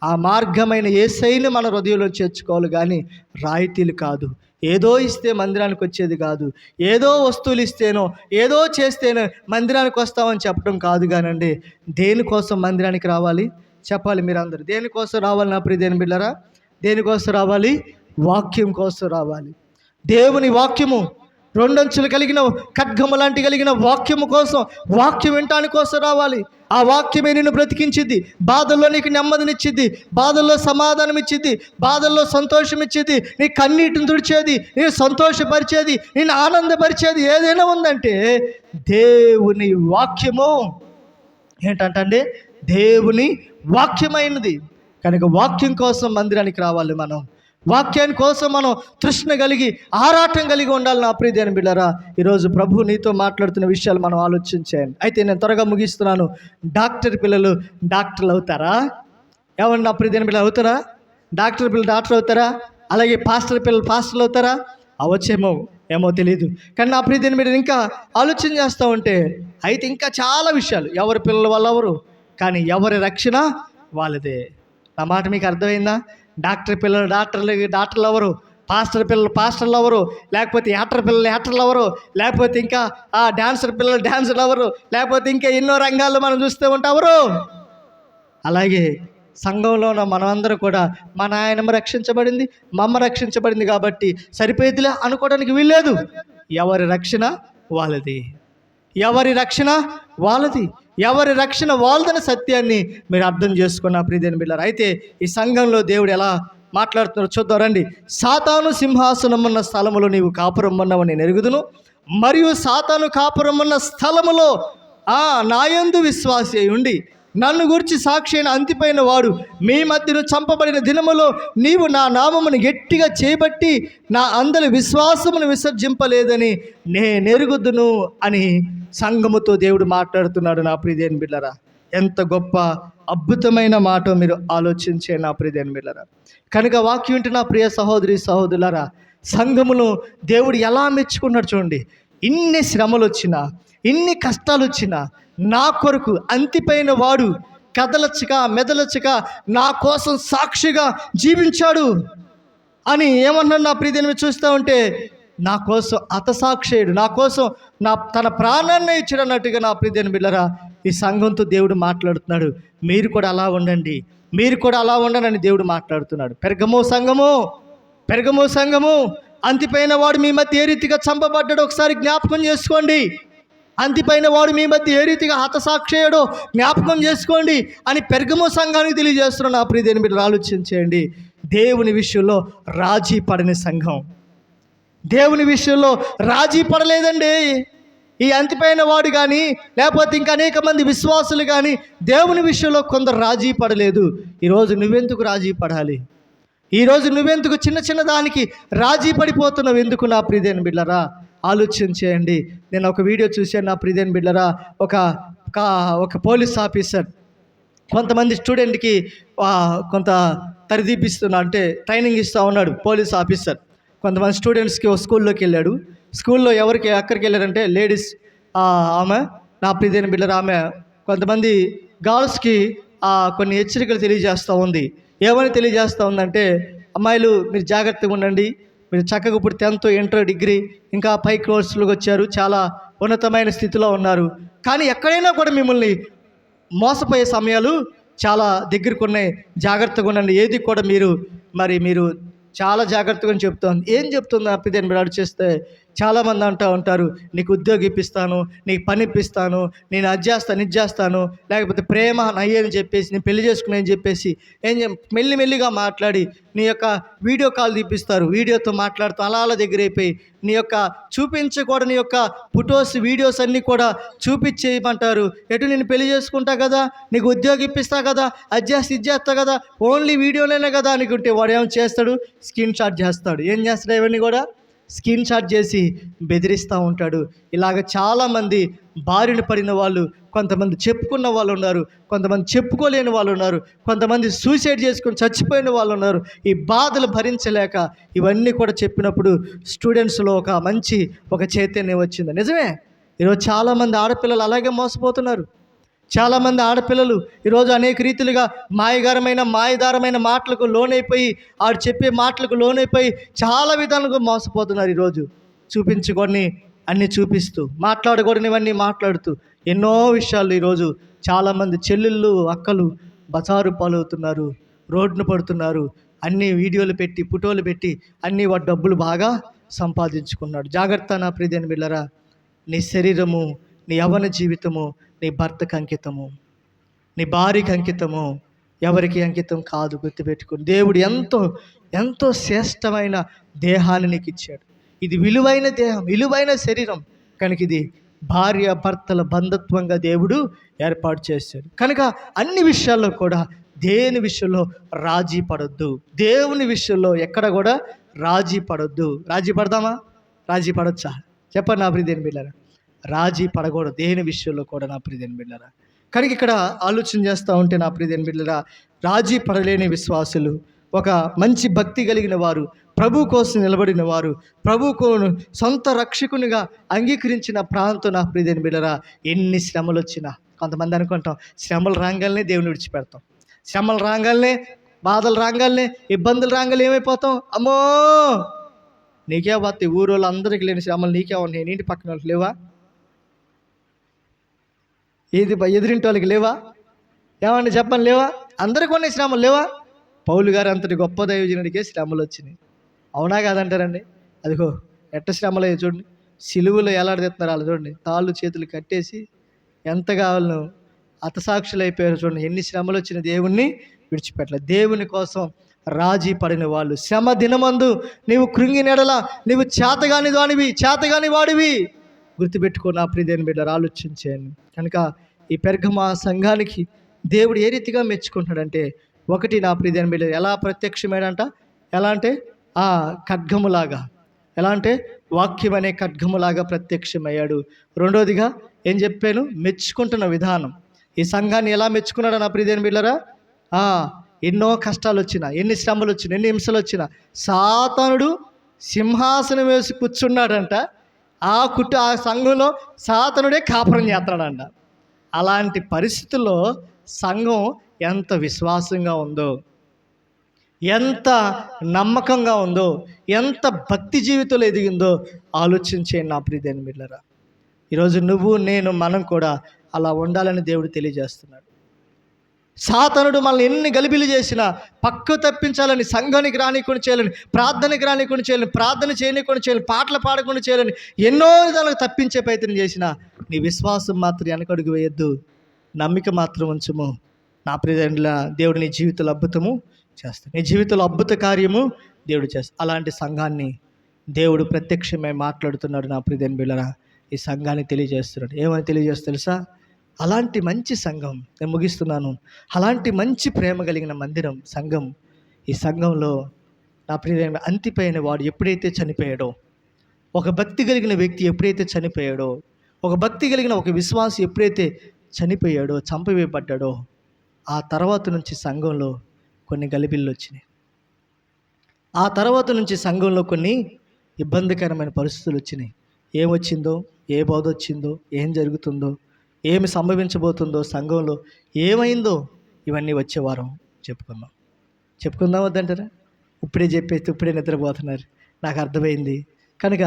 ఆ మార్గమైన యేసయ్యని మన హృదయంలో చేర్చుకోవాలి, కానీ రాయితీలు కాదు. ఏదో ఇస్తే మందిరానికి వచ్చేది కాదు, ఏదో వస్తువులు ఇస్తేనో ఏదో చేస్తేనో మందిరానికి వస్తామని చెప్పడం కాదు. కానండి, దేనికోసం మందిరానికి రావాలి చెప్పాలి మీరందరూ. దేనికోసం రావాలి నా ప్రియ దేవుని బిడ్డలారా? దేనికోసం రావాలి? వాక్యం కోసం రావాలి. దేవుని వాక్యము రెండంచులు కలిగిన ఖడ్గము లాంటి కలిగిన వాక్యము కోసం, వాక్యం వినటానికి కోసం రావాలి. ఆ వాక్యమే నిన్ను బ్రతికించిద్ది, బాధల్లో నీకు నెమ్మదినిచ్చిద్ది, బాధల్లో సమాధానం ఇచ్చిద్ది, బాధల్లో సంతోషం ఇచ్చిద్ది, నీ కన్నీటిని తుడిచేది, నేను సంతోషపరిచేది, నేను ఆనందపరిచేది ఏదైనా ఉందంటే దేవుని వాక్యము. ఏంటంటే దేవుని వాక్యమైనది. కనుక వాక్యం కోసం మందిరానికి రావాలి. మనం వాక్యాని కోసం మనం తృష్ణ కలిగి ఆరాటం కలిగి ఉండాలి నా ప్రియ దేవుని బిడ్డలారా. ఈరోజు ప్రభు నీతో మాట్లాడుతున్న విషయాలు మనం ఆలోచించేయండి. అయితే నేను త్వరగా ముగిస్తున్నాను. డాక్టర్ పిల్లలు డాక్టర్లు అవుతారా? ఏమన్నా నా ప్రియ దేవుని బిడ్డలు అవుతారా? డాక్టర్ పిల్లలు డాక్టర్ అవుతారా? అలాగే పాస్టర్ పిల్లలు పాస్టర్లు అవుతారా? అవచ్చేమో, ఏమో తెలియదు. కానీ నా ప్రియ దేవుని బిడ్డలు ఇంకా ఆలోచన చేస్తూ ఉంటే అయితే ఇంకా చాలా విషయాలు. ఎవరి పిల్లల వాళ్ళు ఎవరు, కానీ ఎవరి రక్షణ వాళ్ళదే. నా మాట మీకు అర్థమైందా? డాక్టర్ పిల్లలు డాక్టర్లు ఎవరు, పాస్టర్ పిల్లలు పాస్టర్లు ఎవరు, లేకపోతే యాక్టర్ పిల్లలు యాక్టర్లు ఎవరు, లేకపోతే ఇంకా డాన్సర్ పిల్లలు డాన్సర్లు ఎవరు, లేకపోతే ఇంకా ఎన్నో రంగాల్లో మనం చూస్తూ ఉంటారు. అలాగే సంఘంలో ఉన్న మనమందరూ కూడా మా నాయనమ్మ రక్షించబడింది, మా అమ్మ రక్షించబడింది కాబట్టి సరిపోయేదిలే అనుకోవడానికి వీల్లేదు. ఎవరి రక్షణ వాళ్ళది, ఎవరి రక్షణ వాళ్ళది, ఎవరి రక్షణ వాళ్ళదనే సత్యాన్ని మీరు అర్థం చేసుకున్న ప్రియ దేవుని బిడ్డలారా. అయితే ఈ సంఘంలో దేవుడు ఎలా మాట్లాడుతున్నారో చూద్దాం రండి. సాతాను సింహాసనం ఉన్న స్థలములో నీవు కాపురమ్మన్నావు నేను ఎరుగుదును, మరియు సాతాను కాపురమ్మన్న స్థలములో నాయందు విశ్వాసి అయి ఉండి నన్ను గురించి సాక్షి అయిన అంతిపోయిన వాడు మీ మధ్యను చంపబడిన దినములో నీవు నా నామమును గట్టిగా చేయబట్టి నా అందరి విశ్వాసమును విసర్జింపలేదని నేనెరుగుదును అని సంఘముతో దేవుడు మాట్లాడుతున్నాడు. నా ప్రియ దేవుని బిడ్డలారా, ఎంత గొప్ప అద్భుతమైన మాట మీరు ఆలోచించే నా ప్రియ దేవుని బిడ్డలారా. కనుక వాక్యం వింటున్న నా ప్రియ సహోదరి సహోదరులారా, సంఘమును దేవుడు ఎలా మెచ్చుకున్నాడు చూడండి. ఇన్ని శ్రమలు వచ్చినా, ఇన్ని కష్టాలు వచ్చినా నా కొరకు అంతిపోయిన వాడు కదలచ్చక మెదలచ్చక నా కోసం సాక్షిగా జీవించాడు అని ఏమన్నాడు నా ప్రియ దేవుని చూస్తూ ఉంటే, నా కోసం హతసాక్షేయుడు, నా కోసం తన ప్రాణాన్ని ఇచ్చాడు అన్నట్టుగా నా ప్రియ దేవుని బిడ్డలారా ఈ సంఘంతో దేవుడు మాట్లాడుతున్నాడు. మీరు కూడా అలా ఉండండి, మీరు కూడా అలా ఉండండి అని దేవుడు మాట్లాడుతున్నాడు. పెరగమో సంఘము అంతిపోయిన వాడు మీ మధ్య ఏ రీతిగా చంపబడ్డాడో ఒకసారి జ్ఞాపకం చేసుకోండి. అంతిపైన వాడు మీ మధ్య ఏ రీతిగా హతసాక్షేయుడో జ్ఞాపకం చేసుకోండి అని పెర్గము సంఘానికి తెలియజేస్తున్న నా ప్రియ దేవుని బిడ్డలు ఆలోచించేయండి. దేవుని విషయంలో రాజీ పడని సంఘం, దేవుని విషయంలో రాజీ పడలేదండి. ఈ అంతిపైన వాడు కానీ లేకపోతే ఇంకా అనేక మంది విశ్వాసులు కానీ దేవుని విషయంలో కొందరు రాజీ పడలేదు. ఈరోజు నువ్వెందుకు రాజీ పడాలి? ఈరోజు నువ్వెందుకు చిన్న దానికి రాజీ పడిపోతున్నావు? ఎందుకు నా ప్రియ దేవుని బిడ్డలారా ఆలోచించేయండి. నేను ఒక వీడియో చూశాను నా ప్రియ దేవుని బిడ్డలారా. ఒక పోలీస్ ఆఫీసర్ కొంతమంది స్టూడెంట్కి కొంత తరిదీపిస్తున్నా అంటే ట్రైనింగ్ ఇస్తూ ఉన్నాడు. పోలీస్ ఆఫీసర్ కొంతమంది స్టూడెంట్స్కి ఒక స్కూల్లోకి వెళ్ళాడు. స్కూల్లో ఎక్కడికి వెళ్ళారంటే లేడీస్ ఆమె నా ప్రియ దేవుని బిడ్డలారా ఆమె కొంతమంది గర్ల్స్కి కొన్ని హెచ్చరికలు తెలియజేస్తూ ఉంది. ఏమని తెలియజేస్తూ ఉందంటే, అమ్మాయిలు మీరు జాగ్రత్తగా ఉండండి, మీరు చక్కగా ఇప్పుడు 10th ఇంటర్ డిగ్రీ ఇంకా పై కోర్సులకు వచ్చారు, చాలా ఉన్నతమైన స్థితిలో ఉన్నారు, కానీ ఎక్కడైనా కూడా మిమ్మల్ని మోసపోయే సమయాలు చాలా దగ్గరకు ఉన్నాయి, జాగ్రత్తగా ఉండండి. ఏది కూడా మీరు చాలా జాగ్రత్తగా చెప్తుంది. ఏం చెప్తుంది అప్పిదేని బిడ్డ చేస్తే చాలామంది అంటూ ఉంటారు, నీకు ఉద్యోగం ఇప్పిస్తాను, నీకు పని ఇప్పిస్తాను, నేను అది చేస్తాను ఇది చేస్తాను, లేకపోతే ప్రేమ నయ్యని చెప్పేసి నేను పెళ్లి చేసుకున్నాయని చెప్పేసి మెల్లిమెల్లిగా మాట్లాడి నీ యొక్క వీడియో కాల్ తీపిస్తారు. వీడియోతో మాట్లాడుతూ అలా దగ్గర అయిపోయి నీ యొక్క చూపించకూడని యొక్క ఫొటోస్ వీడియోస్ అన్నీ కూడా చూపించేయమంటారు. ఎటు నేను పెళ్లి చేసుకుంటా కదా, నీకు ఉద్యోగం ఇప్పిస్తా కదా, అది చేస్తా ఇది చేస్తా కదా, ఓన్లీ వీడియోలోనే కదా అనుకుంటే వాడు ఏమో చేస్తాడు, స్క్రీన్ షాట్ చేస్తాడు. ఏం చేస్తాడు? ఇవన్నీ కూడా స్క్రీన్ షాట్ చేసి బెదిరిస్తూ ఉంటాడు. ఇలాగ చాలామంది బారిన పడిన వాళ్ళు, కొంతమంది చెప్పుకున్న వాళ్ళు ఉన్నారు, కొంతమంది చెప్పుకోలేని వాళ్ళు ఉన్నారు, కొంతమంది సూసైడ్ చేసుకుని చచ్చిపోయిన వాళ్ళు ఉన్నారు. ఈ బాధలు భరించలేక ఇవన్నీ కూడా చెప్పినప్పుడు స్టూడెంట్స్లో ఒక చైతన్యం వచ్చింది. నిజమే, ఈరోజు చాలామంది ఆడపిల్లలు అలాగే మోసపోతున్నారు. చాలామంది ఆడపిల్లలు ఈరోజు అనేక రీతిలుగా మాయదారమైన మాటలకు లోనైపోయి, ఆడు చెప్పే మాటలకు లోనైపోయి చాలా విధాలుగా మోసపోతున్నారు. ఈరోజు చూపించుకొని అన్నీ చూపిస్తూ, మాట్లాడకూడనివన్నీ మాట్లాడుతూ ఎన్నో విషయాలు ఈరోజు చాలామంది చెల్లెళ్ళు అక్కలు బజారు పాలవుతున్నారు, రోడ్డున పడుతున్నారు. అన్ని వీడియోలు పెట్టి ఫోటోలు పెట్టి అన్నీ వాటి డబ్బులు బాగా సంపాదించుకున్నాడు. జాగ్రత్త నా ప్రియమైన బిడ్డలారా, నీ శరీరము, నీ యవ్వన జీవితము నీ భర్తకు అంకితము, నీ భార్యకి అంకితము, ఎవరికి అంకితం కాదు. గుర్తుపెట్టుకుని దేవుడు ఎంతో ఎంతో శ్రేష్టమైన దేహాన్ని నీకు ఇచ్చాడు. ఇది విలువైన దేహం, విలువైన శరీరం కనుక ఇది భార్య భర్తల బంధత్వంగా దేవుడు ఏర్పాటు చేశాడు. కనుక అన్ని విషయాల్లో కూడా దేని విషయంలో రాజీ పడొద్దు. దేవుని విషయంలో ఎక్కడ కూడా రాజీ పడొద్దు. రాజీ పడదామా? రాజీ పడొచ్చా? చెప్పండి నా ప్రియమైన బిడ్డలారా. రాజీ పడకూడదు దేని విషయంలో కూడా నా ప్రియమైన బిడ్డలారా. కనుక ఇక్కడ ఆలోచన చేస్తూ ఉంటే నా ప్రియమైన బిడ్డలారా, రాజీ పడలేని విశ్వాసులు, ఒక మంచి భక్తి కలిగిన వారు, ప్రభు కోసం నిలబడిన వారు, ప్రభువుకు సొంత రక్షకునిగా అంగీకరించిన ప్రాంతం నా ప్రియమైన బిడ్డలారా, ఎన్ని శ్రమలు వచ్చినా, కొంతమంది అనుకుంటాం శ్రమలు రాగానే దేవుని విడిచిపెడతాం, శ్రమలు రాగానే, బాధలు రాగానే, ఇబ్బందులు రాగానే ఏమైపోతాం? అమ్మో నీకే పోతాయి, ఊరోళ్ళు అందరికీ లేని శ్రమలు నీకే ఉన్నాయి, నీటి పక్కన వాళ్ళకి లేవా? ఏది ఎదురింటి వాళ్ళకి లేవా? ఏమండి చెప్పండి, లేవా? అందరికీ ఉన్నాయి శ్రమలు, లేవా? పౌలు గారు అంతటి గొప్ప దైవజనుడికే శ్రమలు వచ్చినాయి. అవునా కాదంటారండి? అదిగో ఎట్ట శ్రమలు అయ్యి చూడండి, సిలువలో ఎలాడదెత్తున్నారు వాళ్ళు చూడండి, తాళ్ళు చేతులు కట్టేసి ఎంత కావాలను హతసాక్షులు అయిపోయారు చూడండి. ఎన్ని శ్రమలు వచ్చిన దేవుణ్ణి విడిచిపెట్టలేదు. దేవుని కోసం రాజీ పడిన వాళ్ళు. శ్రమ దినమందు నీవు కృంగినెడల నీవు చేతగాని వాడివి గుర్తుపెట్టుకో నా ప్రియమైన బిడ్డలారా, ఆలోచించాను. కనుక ఈ పెర్గమ సంఘానికి దేవుడు ఏ రీతిగా మెచ్చుకుంటున్నాడంటే, ఒకటి నా ప్రియమైన బిడ్డ ఎలా ప్రత్యక్షమేడంట, ఎలా అంటే ఖడ్గములాగా, ఎలా అంటే వాక్యం అనే ఖడ్గములాగా ప్రత్యక్షమయ్యాడు. రెండోదిగా ఏం చెప్పాను? మెచ్చుకుంటున్న విధానం. ఈ సంఘాన్ని ఎలా మెచ్చుకున్నాడు నా ప్రియమైన బిడ్డలారా? ఎన్నో కష్టాలు వచ్చినా, ఎన్ని శ్రమలు వచ్చినా, ఎన్ని హింసలు వచ్చినా సాతానుడు సింహాసనం వేసి కూర్చున్నాడంట. ఆ సంఘంలో సాతానుడే కాపురం చేస్తున్నాడంట. అలాంటి పరిస్థితుల్లో సంఘం ఎంత విశ్వాసంగా ఉందో, ఎంత నమ్మకంగా ఉందో, ఎంత భక్తి జీవితంలో ఎదిగిందో ఆలోచించేయండి నా ప్రియమైన బిడ్డలారా. ఈరోజు నువ్వు నేను మనం కూడా అలా ఉండాలని దేవుడు తెలియజేస్తున్నాడు. సాతానుడు మనల్ని ఎన్ని గలిబిలు చేసినా పక్కు తప్పించాలని, సంఘానికి రానికొని చేయాలని, ప్రార్థనకి రానికొని చేయాలని, ప్రార్థన చేయనికొని చేయాలని, పాటలు పాడకుండా చేయాలని ఎన్నో విధాలుగా తప్పించే ప్రయత్నం చేసినా నీ విశ్వాసం మాత్రం వెనకడుగు వేయొద్దు, నమ్మిక మాత్రం ఉంచుము. నా ప్రియమైన దేవుడు నీ జీవితంలో అద్భుతము చేస్తాడు, నీ జీవితంలో అద్భుత కార్యము దేవుడు చేస్తాడు. అలాంటి సంఘాన్ని దేవుడు ప్రత్యక్షమై మాట్లాడుతున్నాడు. నా ప్రియమైన బిడ్డలారా, ఈ సంఘాన్ని తెలియజేస్తున్నాడు. ఏమని తెలియజేస్తా తెలుసా? అలాంటి మంచి సంఘం, నేను ముగిస్తున్నాను, అలాంటి మంచి ప్రేమ కలిగిన మందిరం సంఘం. ఈ సంఘంలో నా ప్రియమైన అంతిపైన వాడు ఎప్పుడైతే చనిపోయాడో, ఒక భక్తి కలిగిన వ్యక్తి ఎప్పుడైతే చనిపోయాడో, ఒక భక్తి కలిగిన ఒక విశ్వాసి ఎప్పుడైతే చనిపోయాడో, చంపవేయబడ్డాడో, ఆ తర్వాత నుంచి సంఘంలో కొన్ని గలిబిళ్ళు వచ్చినాయి. ఆ తర్వాత నుంచి సంఘంలో కొన్ని ఇబ్బందికరమైన పరిస్థితులు వచ్చినాయి. ఏమొచ్చిందో, ఏ బోధ వచ్చిందో, ఏం జరుగుతుందో, ఏమి సంభవించబోతుందో, సంఘంలో ఏమైందో, ఇవన్నీ వచ్చే వారం చెప్పుకుందాం వద్దంటారా? ఇప్పుడే చెప్పేస్తే ఇప్పుడే నిద్రపోతున్నారు, నాకు అర్థమైంది. కనుక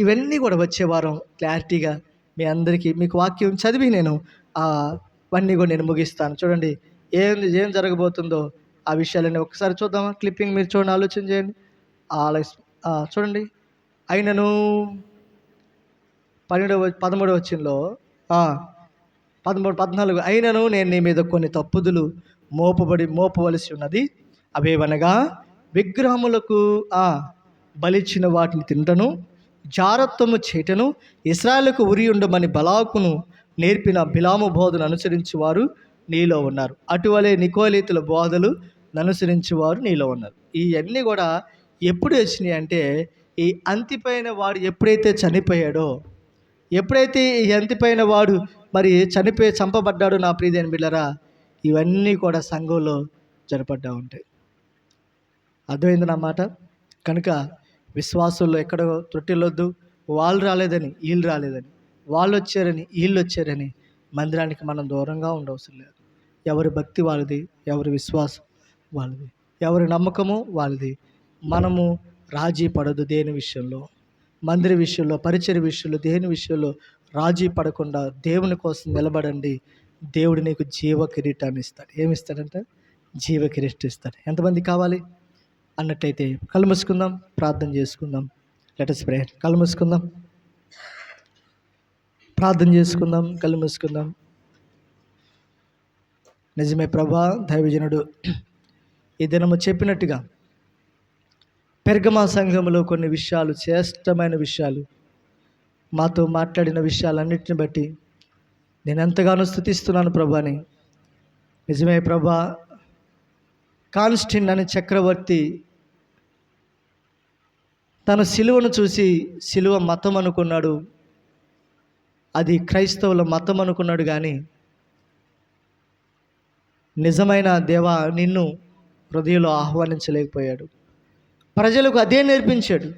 ఇవన్నీ కూడా వచ్చే వారం క్లారిటీగా మీ అందరికీ మీకు వాక్యం చదివి నేను అవన్నీ కూడా నేను ముగిస్తాను. చూడండి ఏం జరగబోతుందో ఆ విషయాలన్నీ ఒకసారి చూద్దామా? క్లిప్పింగ్ మీరు చూడండి, ఆలోచన చేయండి. చూడండి, అయినను 13వ వచనంలో 14 అయినను నేను నీ మీద కొన్ని తప్పుదులు మోపవలసి ఉన్నది. అవేవనగా విగ్రహములకు బలిచ్చిన వాటిని తింటను, జారత్వము చేయటను, ఇశ్రాయేలుకు ఉరి ఉండమని బలాకును నేర్పిన బిలాము బోధను అనుసరించేవారు నీలో ఉన్నారు. అటువలే నికోలీతుల బోధలు అనుసరించేవారు నీలో ఉన్నారు. ఇవన్నీ కూడా ఎప్పుడు వచ్చినాయి అంటే, ఈ అంతిపైన వాడు ఎప్పుడైతే చనిపోయాడో, ఎప్పుడైతే ఈ అంతిపైన వాడు మరి చంపబడ్డాడో నా ప్రియమైన బిడ్డలారా, ఇవన్నీ కూడా సంఘంలో జరపడ్డా ఉంటాయి. అర్థమైంది నా మాట? కనుక విశ్వాసుల్లో ఎక్కడో తొట్టిల్లొద్దు. వాళ్ళు రాలేదని వీళ్ళు రాలేదని, వాళ్ళు వచ్చారని వీళ్ళు వచ్చారని మందిరానికి మనం దూరంగా ఉండవసరం లేదు. ఎవరి భక్తి వాళ్ళది, ఎవరి విశ్వాసం వాళ్ళది, ఎవరి నమ్మకము వాళ్ళది. మనము రాజీ పడదు దేని విషయంలో, మందిర విషయంలో, పరిచయ విషయంలో, దేని విషయంలో రాజీ పడకుండా దేవుని కోసం నిలబడండి. దేవుడు నీకు జీవ కిరీటాన్ని ఇస్తాడు. ఏమిస్తాడంటే జీవ కిరీటం ఇస్తాడు. ఎంతమంది కావాలి అన్నట్లయితే కళ్ళు మూసుకుందాం, ప్రార్థన చేసుకుందాం. Let us pray. కళ్ళు మూసుకుందాం, ప్రార్థన చేసుకుందాం, కళ్ళు మూసుకుందాం. నిజమే ప్రభా, దైవజనుడు ఈ దినము చెప్పినట్టుగా పెర్గమా సంఘములో కొన్ని విషయాలు, శ్రేష్టమైన విషయాలు, మాతో మాట్లాడిన విషయాలన్నిటిని బట్టి నేను ఎంతగానో స్తుతిస్తున్నాను ప్రభాని. నిజమే ప్రభా, కాన్స్టెంట్ అనే చక్రవర్తి తన సిలువను చూసి సిలువ మతం అనుకున్నాడు, అది క్రైస్తవుల మతం అనుకున్నాడు. కానీ నిజమైన దేవా నిన్ను హృదయంలో ఆహ్వానించలేకపోయాడు. ప్రజలకు అదే నేర్పించాడు.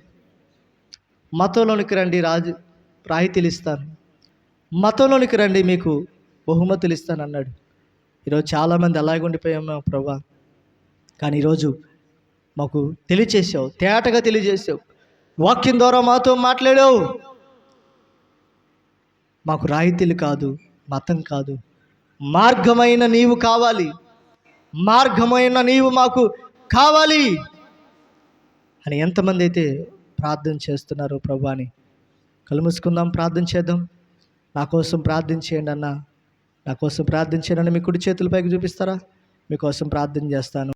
మతంలోనికి రండి, రాయితీలు ఇస్తాను, మతంలోనికి రండి, మీకు బహుమతులు ఇస్తాను అన్నాడు. ఈరోజు చాలామంది అలాగే ఉండిపోయాము ప్రభా. కానీ ఈరోజు మాకు తెలియచేసావు, తేటగా తెలియజేసావు, వాక్యం ద్వారా మాతో మాట్లాడావు. మాకు రాయితీలు కాదు, మతం కాదు, మార్గమైన నీవు కావాలి, మార్గమైన నీవు మాకు కావాలి అని ఎంతమంది అయితే ప్రార్థన చేస్తున్నారో ప్రభా అని కళ్ళు మూసుకుందాం, ప్రార్థన చేద్దాం. నా కోసం ప్రార్థన చేయండి అన్న, నా కోసం ప్రార్థన చేయండి. మీ కుడి చేతుల పైకి చూపిస్తారా? మీకోసం ప్రార్థన చేస్తాను.